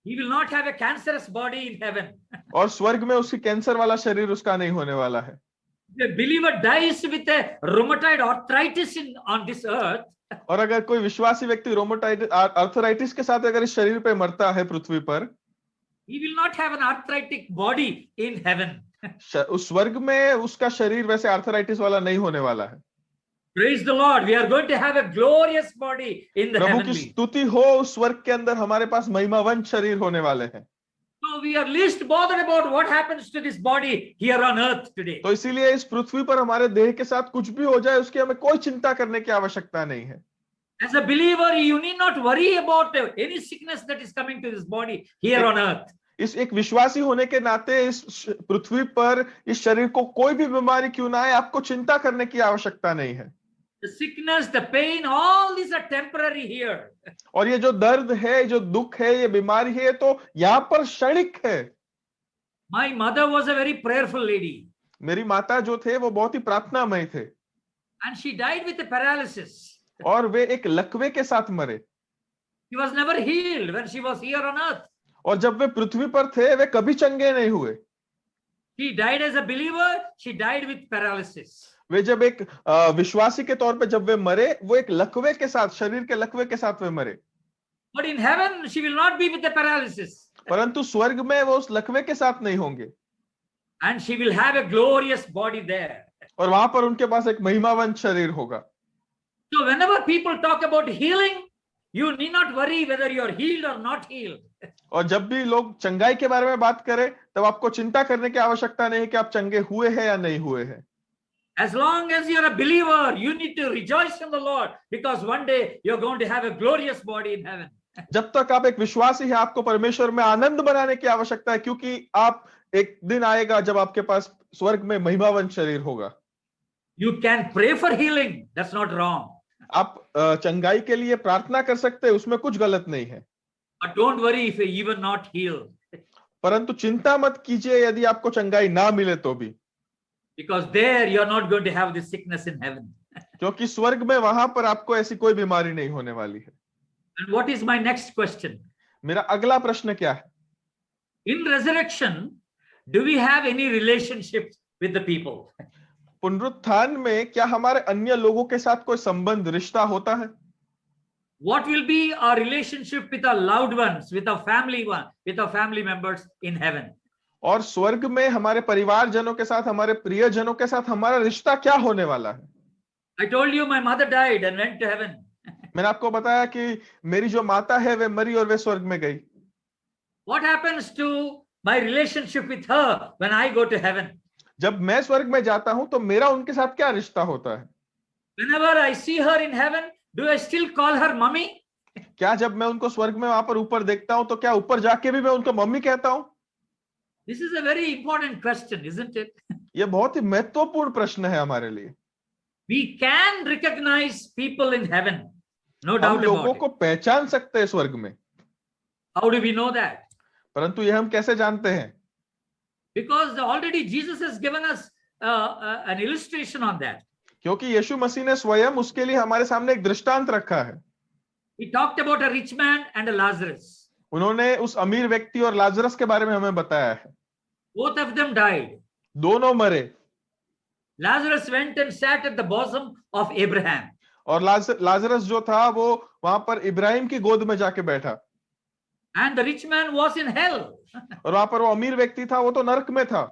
he will not have a cancerous body in heaven. और स्वर्ग में उसकी कैंसर वाला शरीर उसका नहीं होने वाला है। If a believer dies with a rheumatoid arthritis on this earth, और अगर कोई विश्वासी व्यक्ति रोमेटाइटिस आर्थराइटिस के साथ अगर इस शरीर पे मरता है पृथ्वी पर, he will not have an arthritic body in heaven. उस स्वर्ग में उसका शरीर वैसे आर्थराइटिस वाला नहीं होने वाला है। Praise the Lord. We are going to have a glorious body in the प्रभु की heavenly. स्तुति हो, उस स्वर्ग के अंदर हमारे पास महिमावंत शरीर होने वाले हैं। So we are least bothered about what happens to this body here on earth today. तो इसीलिए इस पृथ्वी पर हमारे देह के साथ कुछ भी हो जाए उसकी हमें कोई चिंता करने की आवश्यकता नहीं है। As a believer, you need not worry about any sickness that is coming to this body here on earth. इस एक विश्वासी होने के नाते इस पृथ्वी पर इस शरीर को कोई भी बीमारी क्यों ना आए, आपको चिंता करने की आवश्यकता नहीं है। The sickness, the pain, all these are temporary here. और ये जो दर्द है, जो दुख है, ये बीमारी है, तो यहाँ पर क्षणिक है। My mother was a very prayerful lady. मेरी माता जो थे वो बहुत ही प्रार्थनामय थे। And she died with a paralysis. और वे एक लकवे के साथ मरे। She was never healed when she was here on earth. और जब वे पृथ्वी पर थे वे कभी चंगे नहीं हुए। She died as a believer. She died with paralysis. वे जब एक विश्वासी के तौर पे जब वे मरे, वो एक लकवे के साथ, शरीर के लकवे के साथ वे मरे। But in heaven, she will not be with the paralysis. परंतु स्वर्ग में वो उस लकवे के साथ नहीं होंगे। And she will have a glorious body there. और वहां पर उनके पास एक महिमावंत शरीर होगा। So whenever people talk about healing, you need not worry whether you are healed or not healed. और जब भी लोग चंगाई के बारे में बात करें, तब आपको चिंता करने की आवश्यकता नहीं है कि आप चंगे हुए हैं या नहीं हुए हैं। As long as you are a believer, you need to rejoice in the Lord because one day you are going to have a glorious body in heaven. जब तक आप एक विश्वासी हैं, आपको परमेश्वर में आनंद बनाने की आवश्यकता है, क्योंकि आप एक दिन आएगा जब आपके पास स्वर्ग में महिमावंत शरीर होगा। You can pray for healing. That's not wrong. आप चंगाई के लिए प्रार्थना कर सकते हैं, उसमें कुछ गलत नहीं है। But don't worry if you even not healed. परंतु चिंता मत कीजिए यदि आपको चंगाई ना मिले तो भी, Because there you are not going to have this sickness in heaven. क्योंकि स्वर्ग में वहां पर आपको ऐसी कोई बीमारी नहीं होने वाली है। And what is my next question? मेरा अगला प्रश्न क्या है? In resurrection, do we have any relationship with the people? पुनरुत्थान में क्या हमारे अन्य लोगों के साथ कोई संबंध, रिश्ता होता है? What will be our relationship with our loved ones, with our family members in heaven? और स्वर्ग में हमारे परिवारजनों के साथ, हमारे प्रियजनों के साथ हमारा रिश्ता क्या होने वाला है? I told you my mother died and went to heaven. मैंने आपको बताया कि मेरी जो माता है वे मरी और वे स्वर्ग में गई। What happens to my relationship with her when I go to heaven? जब मैं स्वर्ग में जाता हूं तो मेरा उनके साथ क्या रिश्ता होता है? Whenever I see her in heaven, do I still call her mummy? क्या जब मैं उनको स्वर्ग में वहां पर ऊपर देखता हूं तो क्या ऊपर जाके भी मैं उनको मम्मी कहता हूं? This is a very important question, isn't it? ये बहुत ही महत्वपूर्ण प्रश्न है हमारे लिए। We can recognize people in heaven, no हम doubt लोगों about को it. पहचान सकते हैं स्वर्ग में, How do we know that? परंतु ये हम कैसे जानते हैं? Because already Jesus has given us an illustration on that. क्योंकि यीशु मसीह ने स्वयं उसके लिए हमारे सामने एक दृष्टांत रखा है। He talked about a rich man and a Lazarus. उन्होंने उस अमीर व्यक्ति और लाजरस के बारे में हमें बताया है। Both of them died. दोनों मरे। Lazarus went and sat at the bosom of Abraham. और लाजरस जो था वो वहां पर इब्राहिम की गोद में जाके बैठा। And the rich man was in hell. और वहां पर वो अमीर व्यक्ति था, वो तो नरक में था।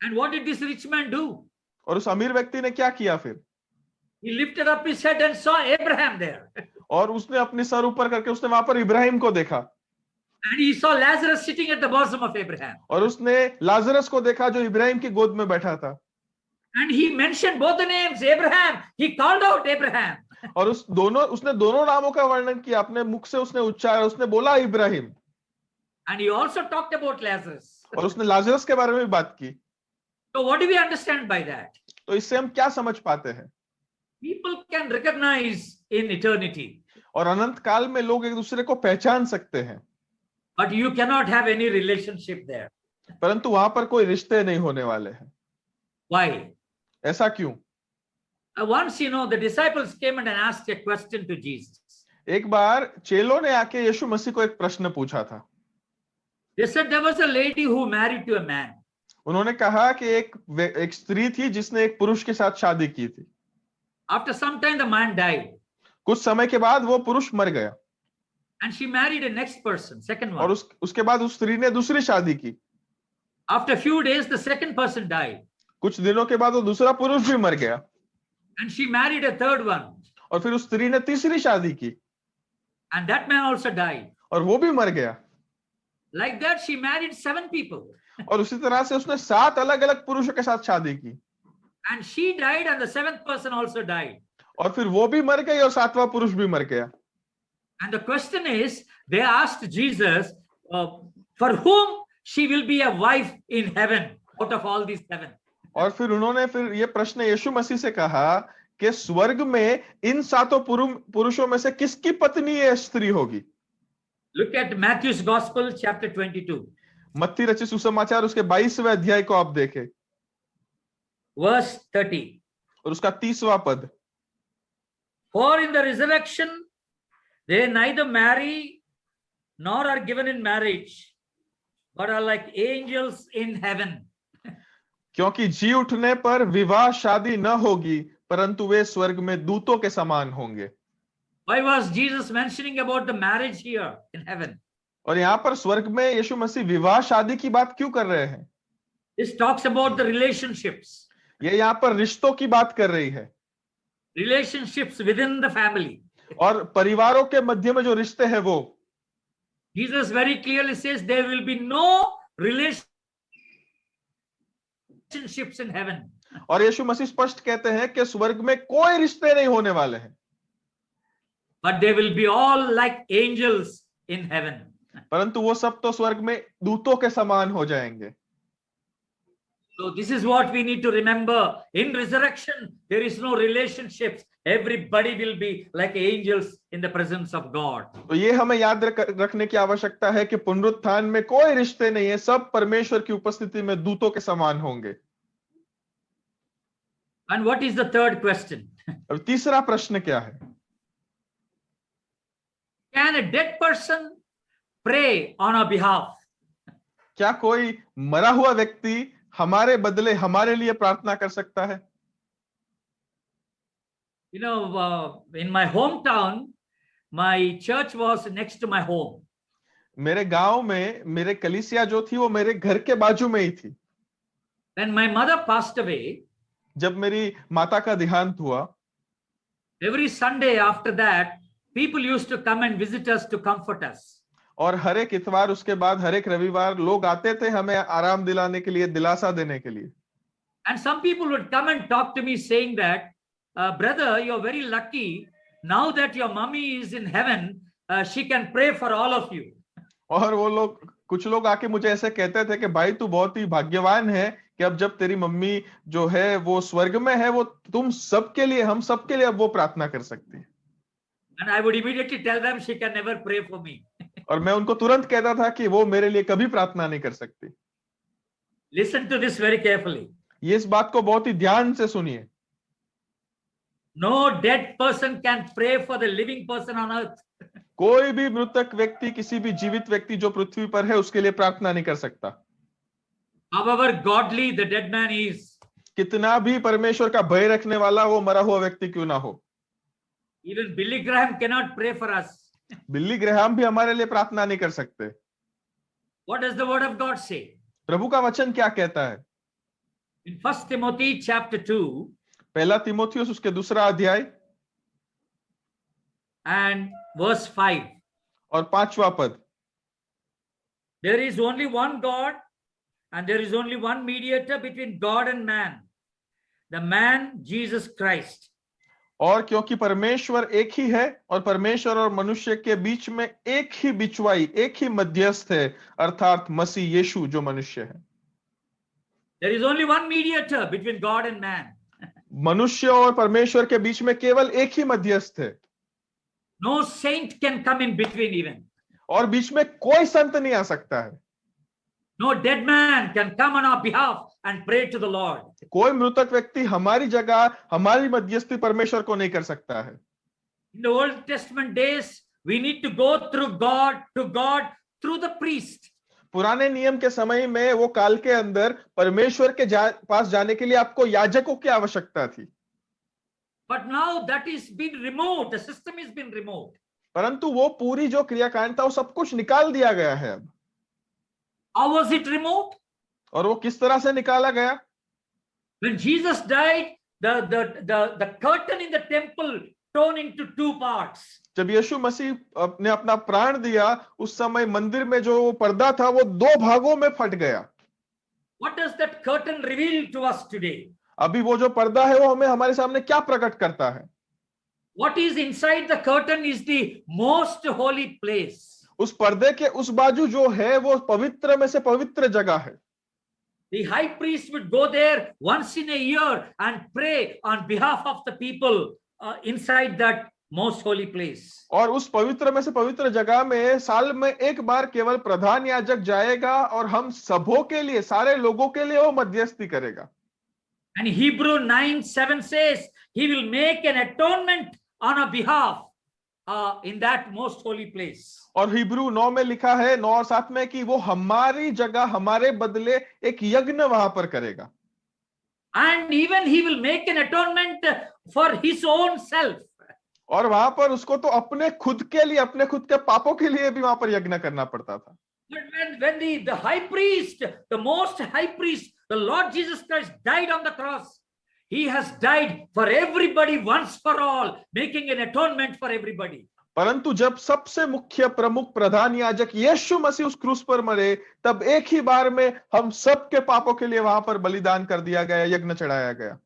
And what did this rich man do? और उस अमीर व्यक्ति ने क्या किया फिर? He lifted up his head and saw Abraham there. और उसने अपने सर ऊपर करके उसने वहां पर इब्राहिम को देखा, And he saw Lazarus sitting at the bosom of Abraham. और उसने लाजरस को देखा जो इब्राहिम की गोद में बैठा था, And he mentioned both the names, Abraham. He called out Abraham. और उसने दोनों नामों का वर्णन किया, अपने मुख से उसने उच्चारा, उसने बोला Ibrahim, And he also talked about Lazarus. और उसने लाजरस के बारे में भी बात की। So what do we understand by that? तो इससे हम क्या समझ पाते हैं? People can recognize in eternity, और अनंत काल में लोग एक दूसरे को पहचान सकते हैं, but you cannot have any relationship there. परंतु वहां पर कोई रिश्ते नहीं होने वाले हैं। Why? ऐसा क्यों? Once, the disciples came and asked a question to Jesus. एक बार चेलों ने आके यीशु मसीह को एक प्रश्न पूछा था। They said there was a lady who married to a man. उन्होंने कहा कि एक स्त्री थी जिसने एक पुरुष के साथ शादी की थी। After some time, the man died. कुछ समय के बाद वो पुरुष मर गया, And she married a next person, second और one. उसके बाद उस स्त्री ने दूसरी शादी की। After a few days, the second person died. कुछ दिनों के बाद वो दूसरा पुरुष भी मर गया, And she married a third one. और फिर उस स्त्री ने तीसरी शादी की, And that man also died. और वो भी मर गया। Like that, she married 7 people. और उसी तरह से उसने 7 अलग अलग पुरुषों के साथ शादी की, And she died, and the 7th person also died. और फिर वो भी मर गई और 7वां पुरुष भी मर गया। And the question is, they asked Jesus, for whom she will be a wife in heaven out of all these 7. और फिर उन्होंने फिर ये प्रश्न यीशु मसीह से कहा कि स्वर्ग में इन 7 पुरुषों में से किसकी पत्नी ये स्त्री होगी? Look at Matthew's Gospel, chapter 22. मत्ती रचित सुसमाचार उसके 22वें अध्याय को आप देखें, Verse 30. और उसका 30वां पद। For in the resurrection, they neither marry nor are given in marriage, but are like angels in heaven. क्योंकि जी उठने पर विवाह शादी न होगी, परंतु वे स्वर्ग में दूतों के समान होंगे। Why was Jesus mentioning about the marriage here in heaven? और यहाँ पर स्वर्ग में यीशु मसीह विवाह शादी की बात क्यों कर रहे हैं? This talks about the relationships. ये यहाँ पर रिश्तों की बात कर रही है, Relationships within the family. और परिवारों के मध्य में जो रिश्ते हैं वो। Jesus very clearly says there will be no relationships in heaven. और यीशु मसीह स्पष्ट कहते हैं कि स्वर्ग में कोई रिश्ते नहीं होने वाले हैं, But they will be all like angels in heaven. परंतु वो सब तो स्वर्ग में दूतों के समान हो जाएंगे। So this is what we need to remember. In resurrection, there is no relationships. Everybody will be like angels in the presence of God. तो ये हमें याद रखने की आवश्यकता है कि पुनरुत्थान में कोई रिश्ते नहीं है, सब परमेश्वर की उपस्थिति में दूतों के समान होंगे। And what is the third question? और तीसरा प्रश्न क्या है? Can a dead person pray on our behalf? क्या कोई मरा हुआ व्यक्ति हमारे बदले हमारे लिए प्रार्थना कर सकता है? In my hometown, my church was next to my home. मेरे गांव में मेरे कलीसिया जो थी वो मेरे घर के बाजू में ही थी। When my mother passed away, जब मेरी माता का देहांत हुआ, every Sunday after that, people used to come and visit us to comfort us. और हर एक इतवार उसके बाद हर एक रविवार लोग आते थे हमें आराम दिलाने के लिए, दिलासा देने के लिए। And some people would come and talk to me saying that, brother, you're very lucky. Now that your mummy is in heaven, she can pray for all of you. और वो लोग, कुछ लोग आके मुझे ऐसे कहते थे कि भाई तू बहुत ही भाग्यवान है कि अब जब तेरी मम्मी जो है वो स्वर्ग में है, वो तुम सबके लिए, हम सबके लिए अब वो प्रार्थना कर सकती है। And I would immediately tell them she can never pray for me. और मैं उनको तुरंत कहता था कि वो मेरे लिए कभी प्रार्थना नहीं कर सकती। Listen to this very carefully. ये इस बात को बहुत ही ध्यान से सुनिए। No dead person can pray for the living person on earth. कोई भी मृतक व्यक्ति किसी भी जीवित व्यक्ति जो पृथ्वी पर है उसके लिए प्रार्थना नहीं कर सकता। However godly the dead man is. कितना भी परमेश्वर का भय रखने वाला वो मरा हुआ व्यक्ति क्यों ना हो। Even Billy Graham cannot pray for us. बिल्ली ग्रैहम भी हमारे लिए प्रार्थना नहीं कर सकते। What does the word of God say? प्रभु का वचन क्या कहता है? In 1 Timothy chapter 2, पहला तीमुथियुस उसके दूसरा अध्याय and verse 5. और 5वां पद। There is only one God, and there is only one mediator between God and man, the man Jesus Christ. और क्योंकि परमेश्वर एक ही है और परमेश्वर और मनुष्य के बीच में एक ही बिचवाई, एक ही मध्यस्थ है, अर्थात मसीह यीशु जो मनुष्य है। There is only one mediator between God and man. मनुष्य और परमेश्वर के बीच में केवल एक ही मध्यस्थ है, No saint can come in between even. और बीच में कोई संत नहीं आ सकता है। No dead man can come on our behalf and pray to the Lord. कोई मृतक व्यक्ति हमारी जगह, हमारी मध्यस्थी परमेश्वर को नहीं कर सकता है। In the Old Testament days, we need to go through God to God through the priest. पुराने नियम के समय में, वो काल के अंदर परमेश्वर के पास जाने के लिए आपको याजकों की आवश्यकता थी। But now that is been removed. The system has been removed. परंतु वो पूरी जो क्रियाकांड था वो सब कुछ निकाल दिया गया है अब। How was it removed? और वो किस तरह से निकाला गया? When Jesus died, the curtain in the temple torn into two parts. जब यीशु मसीह ने अपना प्राण दिया, उस समय मंदिर में जो पर्दा था वो दो भागों में फट गया। What does that curtain reveal to us today? अभी वो जो पर्दा है वो हमें हमारे सामने क्या प्रकट करता है? What is inside the curtain is the most holy place. उस पर्दे के उस बाजू जो है वो पवित्र में से पवित्र जगह है। The high priest would go there once in a year and pray on behalf of the people inside that most holy place. और उस पवित्र में से पवित्र जगह में साल में एक बार केवल प्रधान याजक जाएगा और हम सबों के लिए, सारे लोगों के लिए वो मध्यस्थी करेगा। And Hebrew 9:7 says he will make an atonement on our behalf in that most holy place. और हिब्रू 9 में लिखा है, 9 और 7 में, कि वो हमारी जगह, हमारे बदले एक यज्ञ वहां पर करेगा। And even he will make an atonement for his own self. और वहां पर उसको तो अपने खुद के लिए, अपने खुद के पापों के लिए भी वहां पर यज्ञ करना पड़ता था। But when the high priest, the most high priest, the Lord Jesus Christ died on the cross, he has died for everybody once for all, making an atonement for everybody. परंतु जब सबसे मुख्य प्रमुख प्रधान याजक यीशु मसीह उस क्रूस पर मरे, तब एक ही बार में हम सबके पापों के लिए वहां पर बलिदान कर दिया गया, यज्ञ चढ़ाया गया।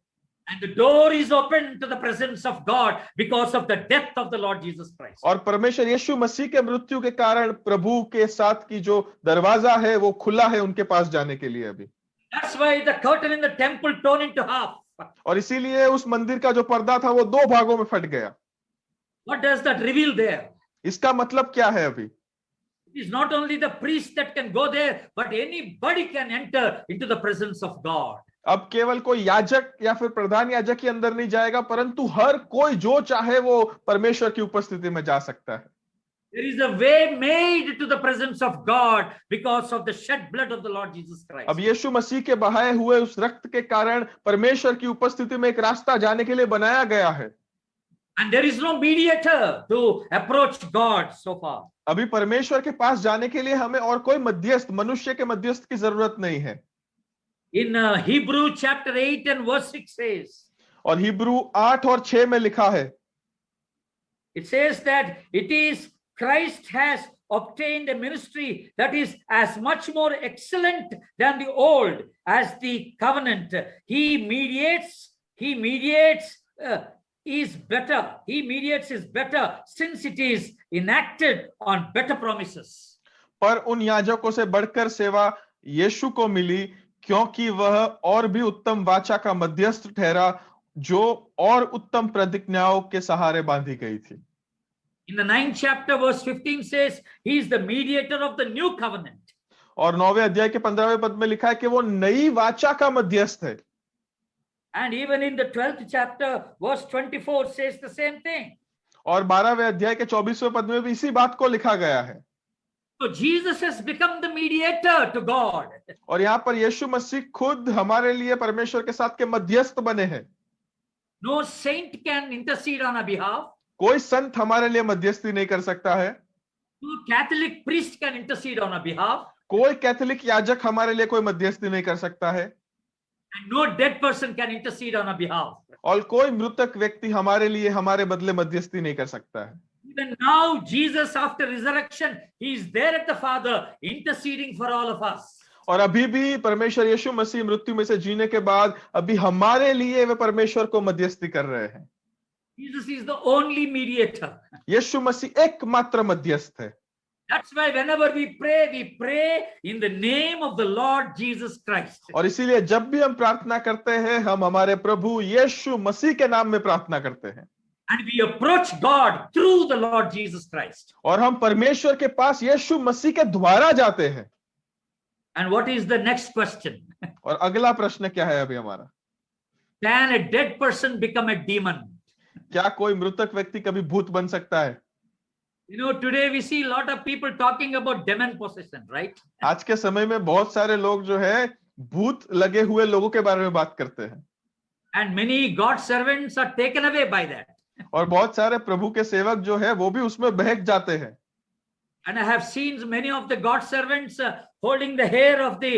And the door is open to the presence of God because of the death of the Lord Jesus Christ. और परमेश्वर यीशु मसीह के मृत्यु के कारण प्रभु के साथ की जो दरवाजा है वो खुला है उनके पास जाने के लिए अभी। That's why the curtain in the temple torn into half. और इसीलिए उस मंदिर का जो पर्दा था वो दो भागों में फट गया। What does that reveal there? इसका मतलब क्या है अभी? It is not only the priest that can go there, but anybody can enter into the presence of God. अब केवल कोई याजक या फिर प्रधान याजक ही अंदर नहीं जाएगा, परंतु हर कोई जो चाहे वो परमेश्वर की उपस्थिति में जा सकता है। There is a way made to the presence of God because of the shed blood of the Lord Jesus Christ. अब यीशु मसीह के बहाए हुए उस रक्त के कारण परमेश्वर की उपस्थिति में एक रास्ता जाने के लिए बनाया गया है। And there is no mediator to approach God so far. अभी परमेश्वर के पास जाने के लिए हमें और कोई मध्यस्थ, मनुष्य के मध्यस्थ की जरूरत नहीं है। In Hebrew chapter 8 and verse 6 says, और हिब्रू 8 और 6 में लिखा है, it says that it is Christ has obtained a ministry that is as much more excellent than the old as the covenant. He mediates is better since it is enacted on better promises. पर उन याजकों से बढ़कर सेवा यीशु को मिली, क्योंकि वह और भी उत्तम वाचा का मध्यस्थ ठहरा, जो और उत्तम प्रतिज्ञाओं के सहारे बांधी गई थी। In the 9th chapter verse 15 says he is the mediator of the new covenant. और 9वें अध्याय के 15वें पद में लिखा है कि वो नई वाचा का मध्यस्थ है। And even in the 12th chapter verse 24 says the same thing. और 12वें अध्याय के 24वें पद में भी इसी बात को लिखा गया है। So Jesus has become the mediator to God. और यहाँ पर यीशु मसीह खुद हमारे लिए परमेश्वर के साथ के मध्यस्थ बने हैं। No saint can intercede on our behalf. कोई संत हमारे लिए मध्यस्थी नहीं कर सकता है। No Catholic priest can intercede on our behalf. कोई कैथोलिक याजक हमारे लिए कोई मध्यस्थी नहीं कर सकता है। And no dead person can intercede on our behalf. और कोई मृतक व्यक्ति हमारे लिए हमारे बदले मध्यस्थी नहीं कर सकता है। Even now, Jesus, after resurrection, he is there at the Father, interceding for all of us. और अभी भी परमेश्वर यीशु मसीह मृत्यु में से जीने के बाद अभी हमारे लिए वे परमेश्वर को मध्यस्थी कर रहे हैं। Jesus is the only mediator. यीशु मसीह एकमात्र मध्यस्थ है। That's why whenever we pray in the name of the Lord Jesus Christ. और इसीलिए जब भी हम प्रार्थना करते हैं, हम हमारे प्रभु यीशु मसीह के नाम में प्रार्थना करते हैं। And we approach God through the Lord Jesus Christ. और हम परमेश्वर के पास यीशु मसीह के द्वारा जाते हैं। And what is the next question? और अगला प्रश्न क्या है अभी हमारा? Can a dead person become a demon? क्या कोई मृतक व्यक्ति कभी भूत बन सकता है? You know, today we see a lot of people talking about demon possession, right? आज के समय में बहुत सारे लोग जो है भूत लगे हुए लोगों के बारे में बात करते हैं। And many God servants are taken away by that. और बहुत सारे प्रभु के सेवक जो है वो भी उसमें बहक जाते हैं। And I have seen many of the God servants holding the hair of the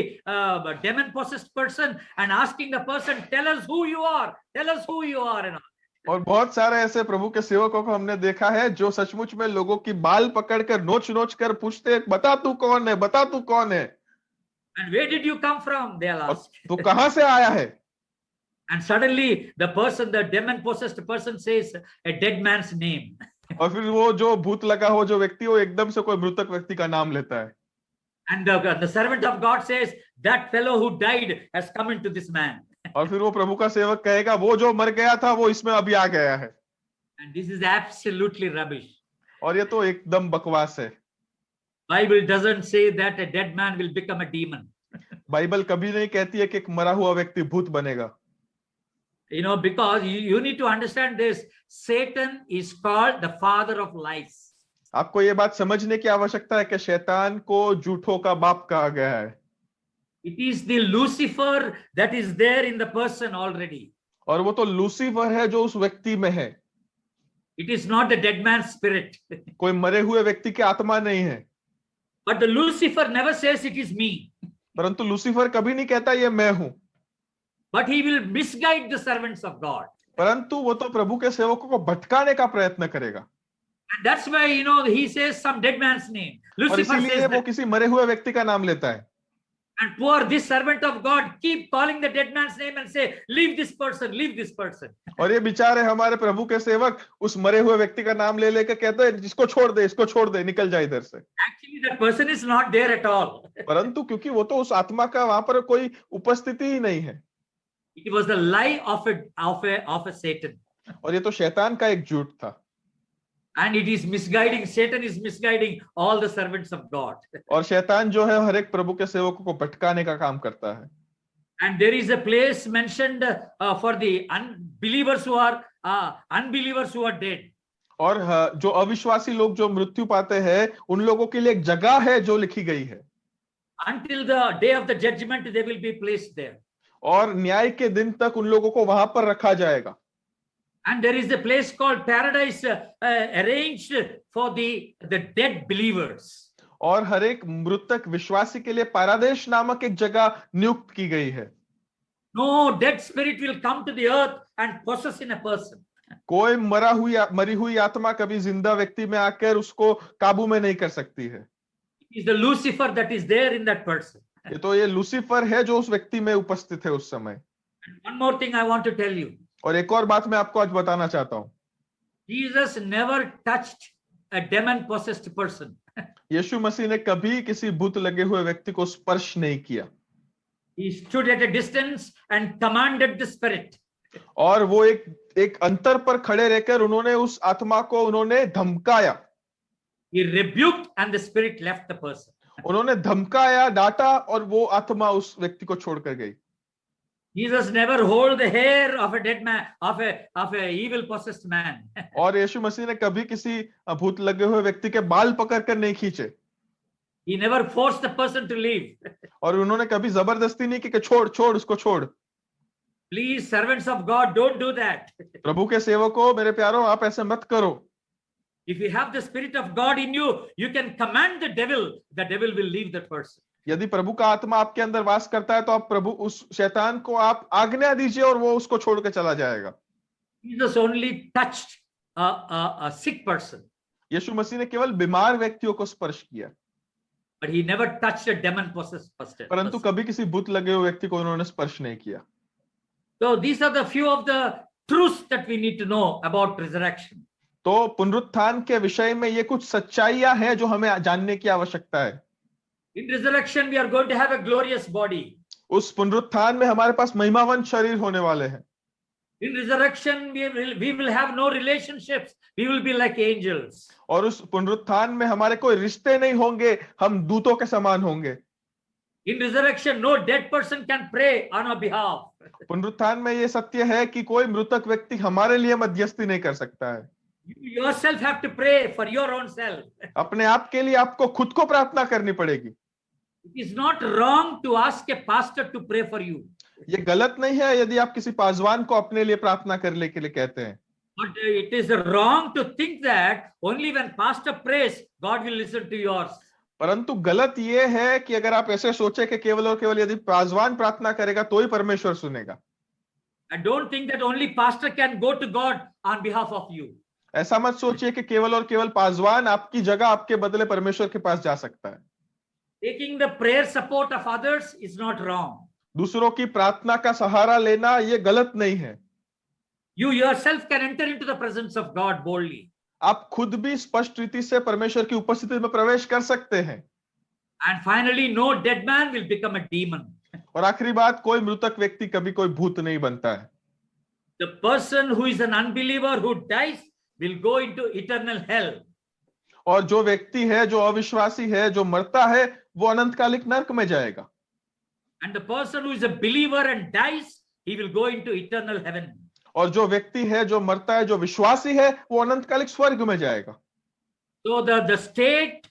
demon possessed person and asking the person, tell us who you are, tell us who you are. And all. और बहुत सारे ऐसे प्रभु के सेवकों को हमने देखा है जो सचमुच में लोगों की बाल पकड़कर नोच नोच कर पूछते हैं, बता तू कौन है, बता तू कौन है। And where did you come from? They'll ask. तू कहां से आया है? And suddenly the demon possessed person says a dead man's name. और फिर वो जो भूत लगा हो जो व्यक्ति वो एकदम से कोई मृतक व्यक्ति का नाम लेता है। And the servant of God says that fellow who died has come into this man. और फिर वो प्रभु का सेवक कहेगा वो जो मर गया था वो इसमें अभी आ गया है। And this is absolutely rubbish. और ये तो एकदम बकवास है। Bible doesn't say that a dead man will become a demon. Bible कभी नहीं कहती है कि एक मरा हुआ व्यक्ति भूत बनेगा। You know, because you need to understand this. Satan is called the father of lies. आपको ये बात समझने की आवश्यकता है कि शैतान को झूठों का बाप कहा गया है। It is the Lucifer that is there in the person already. और वो तो लूसीफर है जो उस व्यक्ति में है। It is not the dead man's spirit. कोई मरे हुए व्यक्ति की आत्मा नहीं है। But the Lucifer never says it is me. परंतु लूसीफर कभी नहीं कहता ये मैं हूं। But he will misguide the servants of God. परंतु वो तो प्रभु के सेवकों को भटकाने का प्रयत्न करेगा। And that's why, you know, he says some dead man's name. और Lucifer इसीलिए says वो that. किसी मरे हुए व्यक्ति का नाम लेता है। And poor this servant of God keep calling the dead man's name and say, leave this person, leave this person. और ये बेचारे हमारे प्रभु के सेवक उस मरे हुए व्यक्ति का नाम ले लेकर कहते हैं इसको छोड़ दे, निकल जाए इधर से। Actually, that person is not there at all. परंतु क्योंकि वो तो उस आत्मा का वहां पर कोई उपस्थिति ही नहीं है। It was the lie of a Satan. और ये तो शैतान का एक झूठ था। And it is misguiding. Satan is misguiding all the servants of God. और शैतान जो है हर एक प्रभु के सेवकों को भटकाने का काम करता है। And there is a place mentioned for the unbelievers who are dead. और जो अविश्वासी लोग जो मृत्यु पाते हैं उन लोगों के लिए एक जगह है जो लिखी गई है। Until the day of the judgment, they will be placed there. और न्याय के दिन तक उन लोगों को वहां पर रखा जाएगा। And there is a place called paradise arranged for the dead believers. और हर एक मृतक विश्वासी के लिए पारादेश नामक एक जगह नियुक्त की गई है। No dead spirit will come to the earth and possess in a person. कोई मरी हुई आत्मा कभी जिंदा व्यक्ति में आकर उसको काबू में नहीं कर सकती है। It is the Lucifer that is there in that person. ये लूसीफर है जो उस व्यक्ति में उपस्थित है उस समय। And one more thing I want to tell you. और एक और बात मैं आपको आज बताना चाहता हूं। Jesus never touched a demon possessed person. यीशु मसीह ने कभी किसी भूत लगे हुए व्यक्ति को स्पर्श नहीं किया। He stood at a distance and commanded the spirit. और वो एक अंतर पर खड़े रहकर उन्होंने उस आत्मा को उन्होंने धमकाया। He rebuked and the spirit left the person. उन्होंने धमकाया, डांटा और वो आत्मा उस व्यक्ति को छोड़कर गई। Jesus never hold the hair of a dead man, of a evil possessed man. और यीशु मसीह ने कभी किसी भूत लगे हुए व्यक्ति के बाल पकड़कर नहीं खींचे। He never forced the person to leave. और उन्होंने कभी जबरदस्ती नहीं की कि छोड़ उसको छोड़। Please, servants of God, don't do that. प्रभु के सेवकों, मेरे प्यारों, आप ऐसे मत करो। If you have the spirit of God in you, you can command the devil will leave that person. यदि प्रभु का आत्मा आपके अंदर वास करता है तो आप प्रभु उस शैतान को आप आज्ञा दीजिए और वो उसको छोड़ के चला जाएगा। Jesus only touched a sick person, यीशु मसीह ने केवल बीमार व्यक्तियों को स्पर्श किया, but he never touched a demon possessed परंतु person. कभी किसी भूत लगे हुए व्यक्ति को उन्होंने स्पर्श नहीं किया। So these are the few of the truths that we need to know about resurrection. तो पुनरुत्थान के विषय में ये कुछ सच्चाइयां हैं जो हमें जानने की आवश्यकता है। In resurrection, we are going to have a glorious body. उस पुनरुत्थान में हमारे पास महिमावंत शरीर होने वाले हैं। In resurrection, we will have no relationships. We will be like angels. और उस पुनरुत्थान में हमारे कोई रिश्ते नहीं होंगे, हम दूतों के समान होंगे। In resurrection, no dead person can pray on our behalf. पुनरुत्थान में ये सत्य है कि कोई मृतक व्यक्ति हमारे लिए मध्यस्थी नहीं कर सकता है। You yourself have to pray for your own self. अपने आप के लिए आपको खुद को प्रार्थना करनी पड़ेगी। It is not wrong to ask a pastor to pray for you. ये गलत नहीं है यदि आप किसी पासवान को अपने लिए प्रार्थना करने के लिए कहते हैं, But it is wrong to think that only when pastor prays, God will listen to yours. परंतु गलत ये है कि अगर आप ऐसे सोचे कि केवल और केवल यदि पासवान प्रार्थना करेगा तो ही परमेश्वर सुनेगा। And don't think that only pastor can go to God on behalf of you. ऐसा मत सोचिए कि केवल और केवल पासवान आपकी जगह आपके बदले परमेश्वर के पास जा सकता है। Taking the prayer support of others is not wrong. दूसरों की प्रार्थना का सहारा लेना ये गलत नहीं है। You yourself can enter into the presence of God boldly. आप खुद भी स्पष्ट रीति से परमेश्वर की उपस्थिति में प्रवेश कर सकते हैं। And finally, no dead man will become a demon. और आखिरी बात, कोई मृतक व्यक्ति कभी कोई भूत नहीं बनता है। The person who is an unbeliever who dies will go into eternal hell. और जो व्यक्ति है, जो अविश्वासी है, जो मरता है, वो अनंतकालिक नरक में जाएगा। And the person who is a believer and dies, he will go into eternal heaven. और जो व्यक्ति है, जो मरता है, जो विश्वासी है, वो अनंतकालिक स्वर्ग में जाएगा। So the state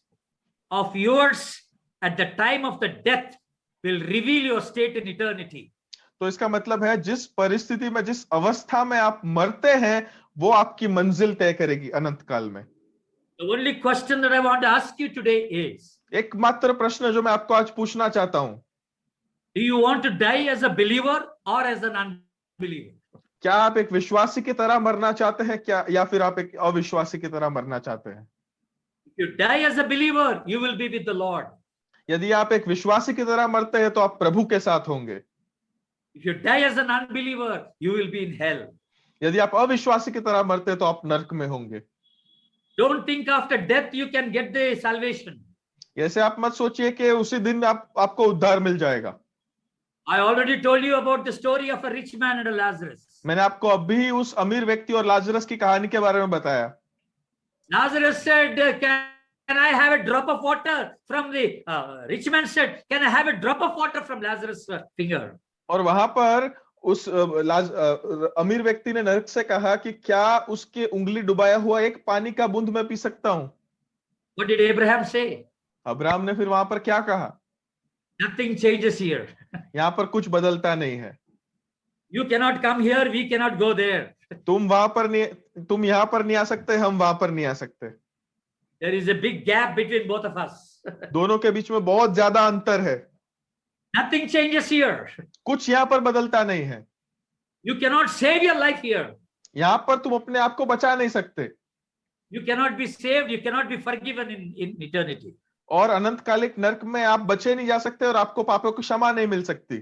of yours at the time of the death will reveal your state in eternity. तो इसका मतलब है जिस परिस्थिति में, जिस अवस्था में आप मरते हैं, वो आपकी मंजिल तय करेगी अनंत काल में। The only question that I want to ask you today is, एकमात्र प्रश्न जो मैं आपको आज पूछना चाहता हूं, do you want to die as a believer or as an unbeliever? क्या आप एक विश्वासी की तरह मरना चाहते हैं क्या, या फिर आप एक अविश्वासी की तरह मरना चाहते हैं? If you die as a believer, you will be with the Lord. यदि आप एक विश्वासी की तरह मरते हैं तो आप प्रभु के साथ होंगे। If you die as an unbeliever, you will be in hell. यदि आप अविश्वासी की तरह मरते हैं तो आप नरक में होंगे। Don't think after death you can get the salvation. ऐसे आप मत सोचिए कि उसी दिन आपको उद्धार मिल जाएगा। I already told you about the story of a rich man and a Lazarus. मैंने आपको अभी उस अमीर व्यक्ति और लाजरस की कहानी के बारे में बताया। Lazarus said, can I have a drop of water from the rich man said, can I have a drop of water from Lazarus' finger? और वहां पर उस अमीर व्यक्ति ने नरक से कहा कि क्या उसके उंगली डुबाया हुआ एक पानी का बूंद मैं पी सकता हूं? What did Abraham say? Abraham ने फिर वहां पर क्या कहा? Nothing changes here. यहाँ पर कुछ बदलता नहीं है। You cannot come here, we cannot go there. तुम यहाँ पर नहीं आ सकते, हम वहां पर नहीं आ सकते। There is a big gap between both of us. दोनों के बीच में बहुत ज्यादा अंतर है। Nothing changes here. कुछ यहाँ पर बदलता नहीं है। You cannot save your life here. यहाँ पर तुम अपने आप को बचा नहीं सकते। You cannot be saved, you cannot be forgiven in eternity. और अनंतकालिक नरक में आप बचे नहीं जा सकते और आपको पापों की क्षमा नहीं मिल सकती।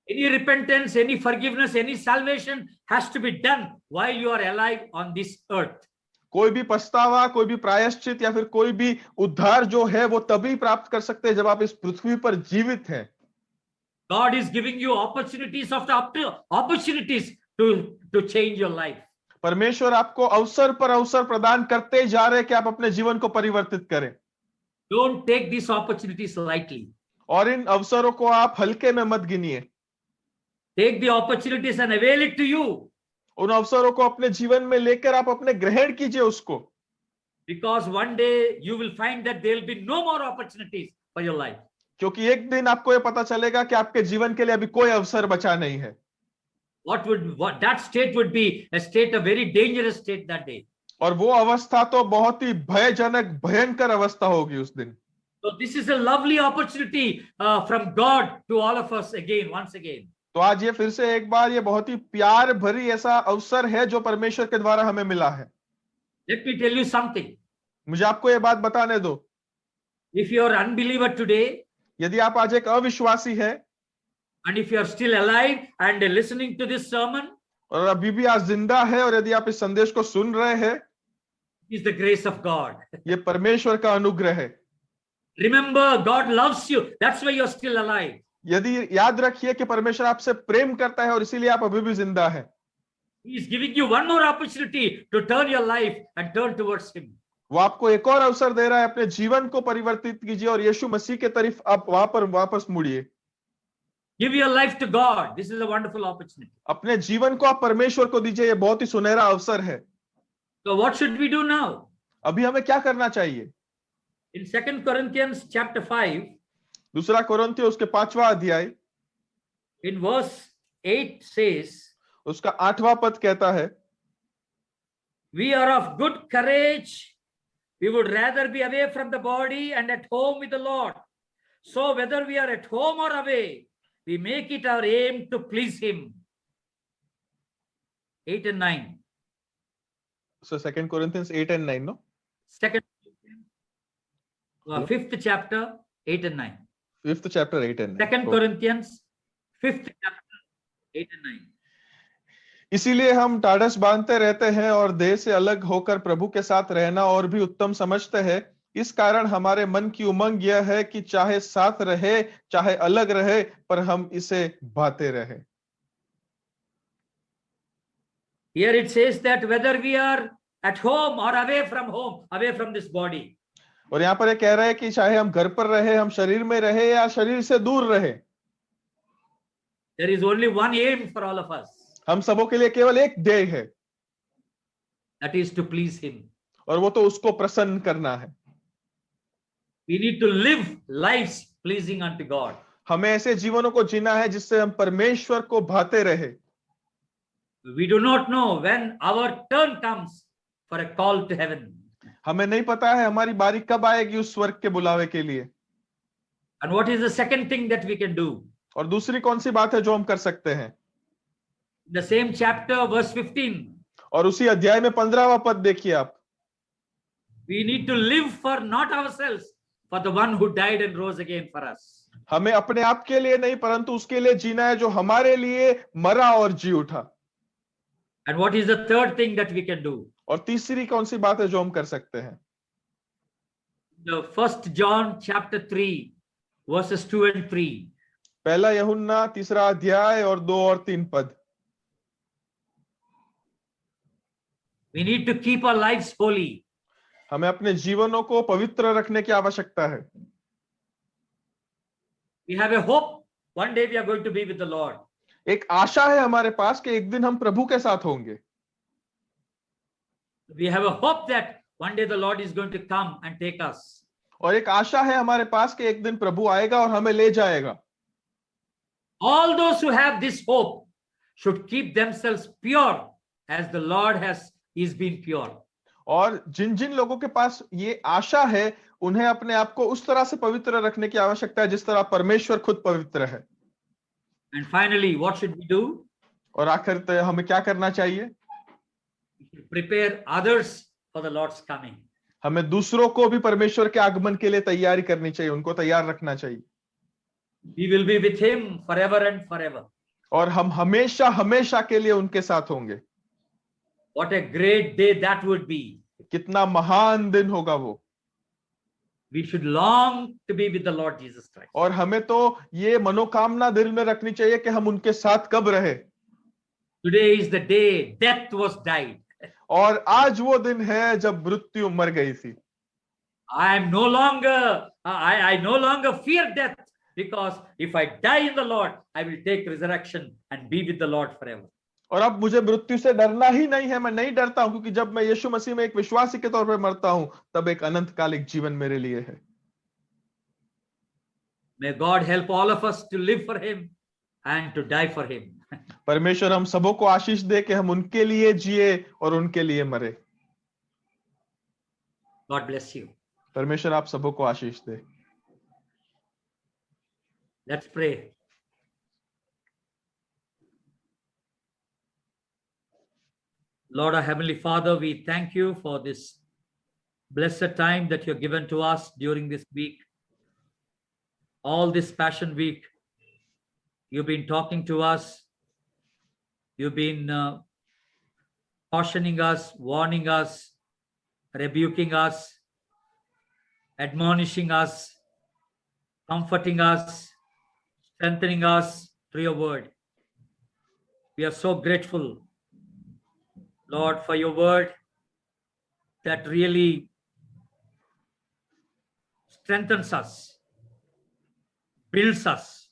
Any repentance, any forgiveness, any salvation has to be done while you are alive on this earth. कोई भी पछतावा, कोई भी प्रायश्चित या फिर कोई भी उद्धार जो है वो तभी प्राप्त कर सकते हैं जब आप इस पृथ्वी पर जीवित हैं। God is giving you opportunities after opportunities to change your life. परमेश्वर आपको अवसर पर अवसर प्रदान करते जा रहे हैं कि आप अपने जीवन को परिवर्तित करें। Don't take these opportunities lightly. और इन अवसरों को आप हल्के में मत गिनिए। Take the opportunities and avail it to you. उन अवसरों को अपने जीवन में लेकर आप अपने ग्रहण कीजिए उसको। Because one day you will find that there will be no more opportunities for your life. क्योंकि एक दिन आपको ये पता चलेगा कि आपके जीवन के लिए अभी कोई अवसर बचा नहीं है। What that state would be a state, a very dangerous state that day. और वो अवस्था तो बहुत ही भयजनक, भयंकर अवस्था होगी उस दिन। So this is a lovely opportunity from God to all of us again, once again. तो आज ये फिर से एक बार ये बहुत ही प्यार भरी ऐसा अवसर है जो परमेश्वर के द्वारा हमें मिला है। Let me tell you something. मुझे आपको ये बात बताने दो, If you are unbeliever today, यदि आप आज एक अविश्वासी है and if you are still alive and listening to this sermon, और अभी भी आज जिंदा है और यदि आप इस संदेश को सुन रहे हैं, it is the grace of God. ये परमेश्वर का अनुग्रह है। Remember, God loves you. That's why you're still alive. यदि याद रखिए कि परमेश्वर आपसे प्रेम करता है और इसीलिए आप अभी भी जिंदा है। He is giving you one more opportunity to turn your life and turn towards Him. वो आपको एक और अवसर दे रहा है, अपने जीवन को परिवर्तित कीजिए और यीशु मसीह के तरफ आप वहां पर वापस मुड़िए। Give your life to God. This is a wonderful opportunity. अपने जीवन को आप परमेश्वर को दीजिए, ये बहुत ही सुनहरा अवसर है। So what should we do now? अभी हमें क्या करना चाहिए? In 2 Corinthians chapter 5, दूसरा कोरिन्थियों उसके 5वां अध्याय in verse 8 says, उसका 8वां पद कहता है, we are of good courage. We would rather be away from the body and at home with the Lord. So whether we are at home or away, we make it our aim to please Him. 8 and 9. so 2 Corinthians 8 and 9, no? Second, 5th chapter, 8 and 9. 5th chapter 8 and 9. 2 Corinthians, 5th chapter, 8 and 9. इसीलिए हम ढाढ़स बांधते रहते हैं और देह से अलग होकर प्रभु के साथ रहना और भी उत्तम समझते हैं। इस कारण हमारे मन की उमंग यह है कि चाहे साथ रहे चाहे अलग रहे, पर हम इसे भाते रहे। Here it says that whether we are at home or away from this body. और यहाँ पर ये कह रहा है कि चाहे हम घर पर रहे, हम शरीर में रहे या शरीर से दूर रहे, There is only one aim for all of us. हम सबों के लिए केवल एक ध्येय है, That is to please Him. और वो तो उसको प्रसन्न करना है। We need to live lives pleasing unto God. हमें ऐसे जीवनों को जीना है जिससे हम परमेश्वर को भाते रहे। We do not know when our turn comes for a call to heaven. हमें नहीं पता है हमारी बारी कब आएगी उस स्वर्ग के बुलावे के लिए। And what is the second thing that we can do? और दूसरी कौन सी बात है जो हम कर सकते हैं? The same chapter, verse 15. और उसी अध्याय में 15वां पद देखिए आप। We need to live for not ourselves, for the one who died and rose again for us. हमें अपने आप के लिए नहीं परंतु उसके लिए जीना है जो हमारे लिए मरा और जी उठा। And what is the third thing that we can do? और तीसरी कौन सी बात है जो हम कर सकते हैं? The 1 John chapter 3, verses 2 and 3. पहला यूहन्ना 3 अध्याय और 2 और 3 पद। We need to keep our lives holy. हमें अपने जीवनों को पवित्र रखने की आवश्यकता है। We have a hope. One day we are going to be with the Lord. एक आशा है हमारे पास कि एक दिन हम प्रभु के साथ होंगे। We have a hope that one day the Lord is going to come and take us. और एक आशा है हमारे पास कि एक दिन प्रभु आएगा और हमें ले जाएगा। All those who have this hope should keep themselves pure as the Lord is been pure. और जिन जिन लोगों के पास ये आशा है उन्हें अपने आप को उस तरह से पवित्र रखने की आवश्यकता है जिस तरह परमेश्वर खुद पवित्र है। And finally, what should we do? और आखिर हमें क्या करना चाहिए? We should prepare others for the Lord's coming. हमें दूसरों को भी परमेश्वर के आगमन के लिए तैयारी करनी चाहिए, उनको तैयार रखना चाहिए। We will be with Him forever and forever. और हम हमेशा हमेशा के लिए उनके साथ होंगे। What a great day that would be. कितना महान दिन होगा वो। We should long to be with the Lord Jesus Christ. और हमें तो ये मनोकामना दिल में रखनी चाहिए कि हम उनके साथ कब रहे। Today is the day death was died. और आज वो दिन है जब मृत्यु मर गई थी। I no longer fear death, because if I die in the Lord, I will take resurrection and be with the Lord forever. और अब मुझे मृत्यु से डरना ही नहीं है, मैं नहीं डरता हूं क्योंकि जब मैं यीशु मसीह में एक विश्वासी के तौर पर मरता हूं तब एक अनंतकालिक जीवन मेरे लिए है। May God help all of us to live for Him and to die for Him. परमेश्वर हम सबों को आशीष दे कि हम उनके लिए जिए और उनके लिए मरे। God bless you. परमेश्वर आप सबों को आशीष दे। Let's pray. Lord, our Heavenly Father, we thank you for this blessed time that you've given to us during this week. All this Passion Week, you've been talking to us. You've been cautioning us, warning us, rebuking us, admonishing us, comforting us, strengthening us through your word. We are so grateful, Lord, for your word that really strengthens us, builds us.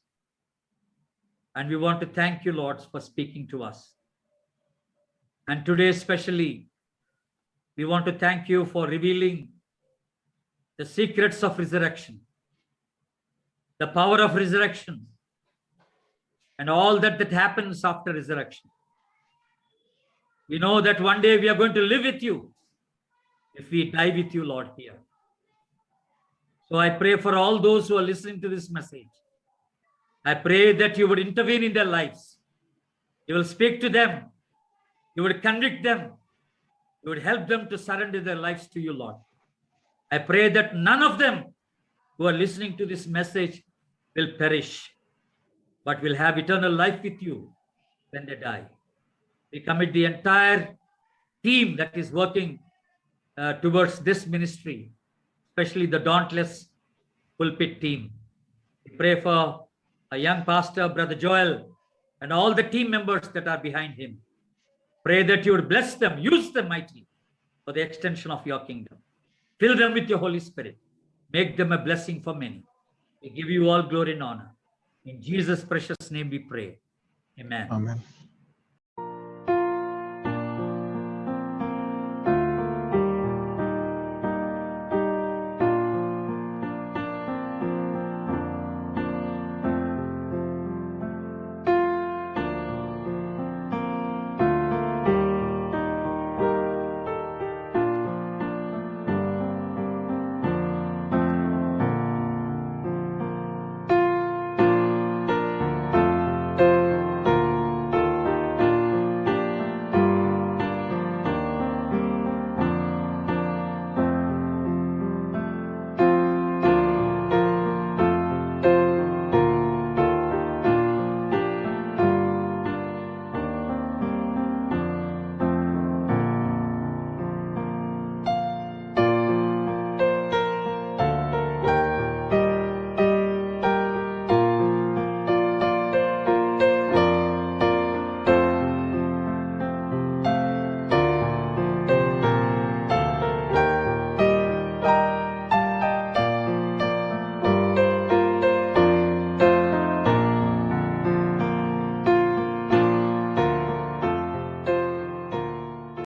And we want to thank you, Lord, for speaking to us. And today especially, we want to thank you for revealing the secrets of resurrection, the power of resurrection, and all that happens after resurrection. We know that one day we are going to live with you if we die with you, Lord, here. So I pray for all those who are listening to this message. I pray that you would intervene in their lives. You will speak to them. You would convict them. You would help them to surrender their lives to you, Lord. I pray that none of them who are listening to this message will perish, but will have eternal life with you when they die. We commit the entire team that is working towards this ministry, especially the Dauntless Pulpit team. We pray for a young pastor, Brother Joel, and all the team members that are behind him. Pray that you would bless them, use them mightily for the extension of your kingdom. Fill them with your Holy Spirit. Make them a blessing for many. We give you all glory and honor. In Jesus' precious name we pray. Amen. Amen.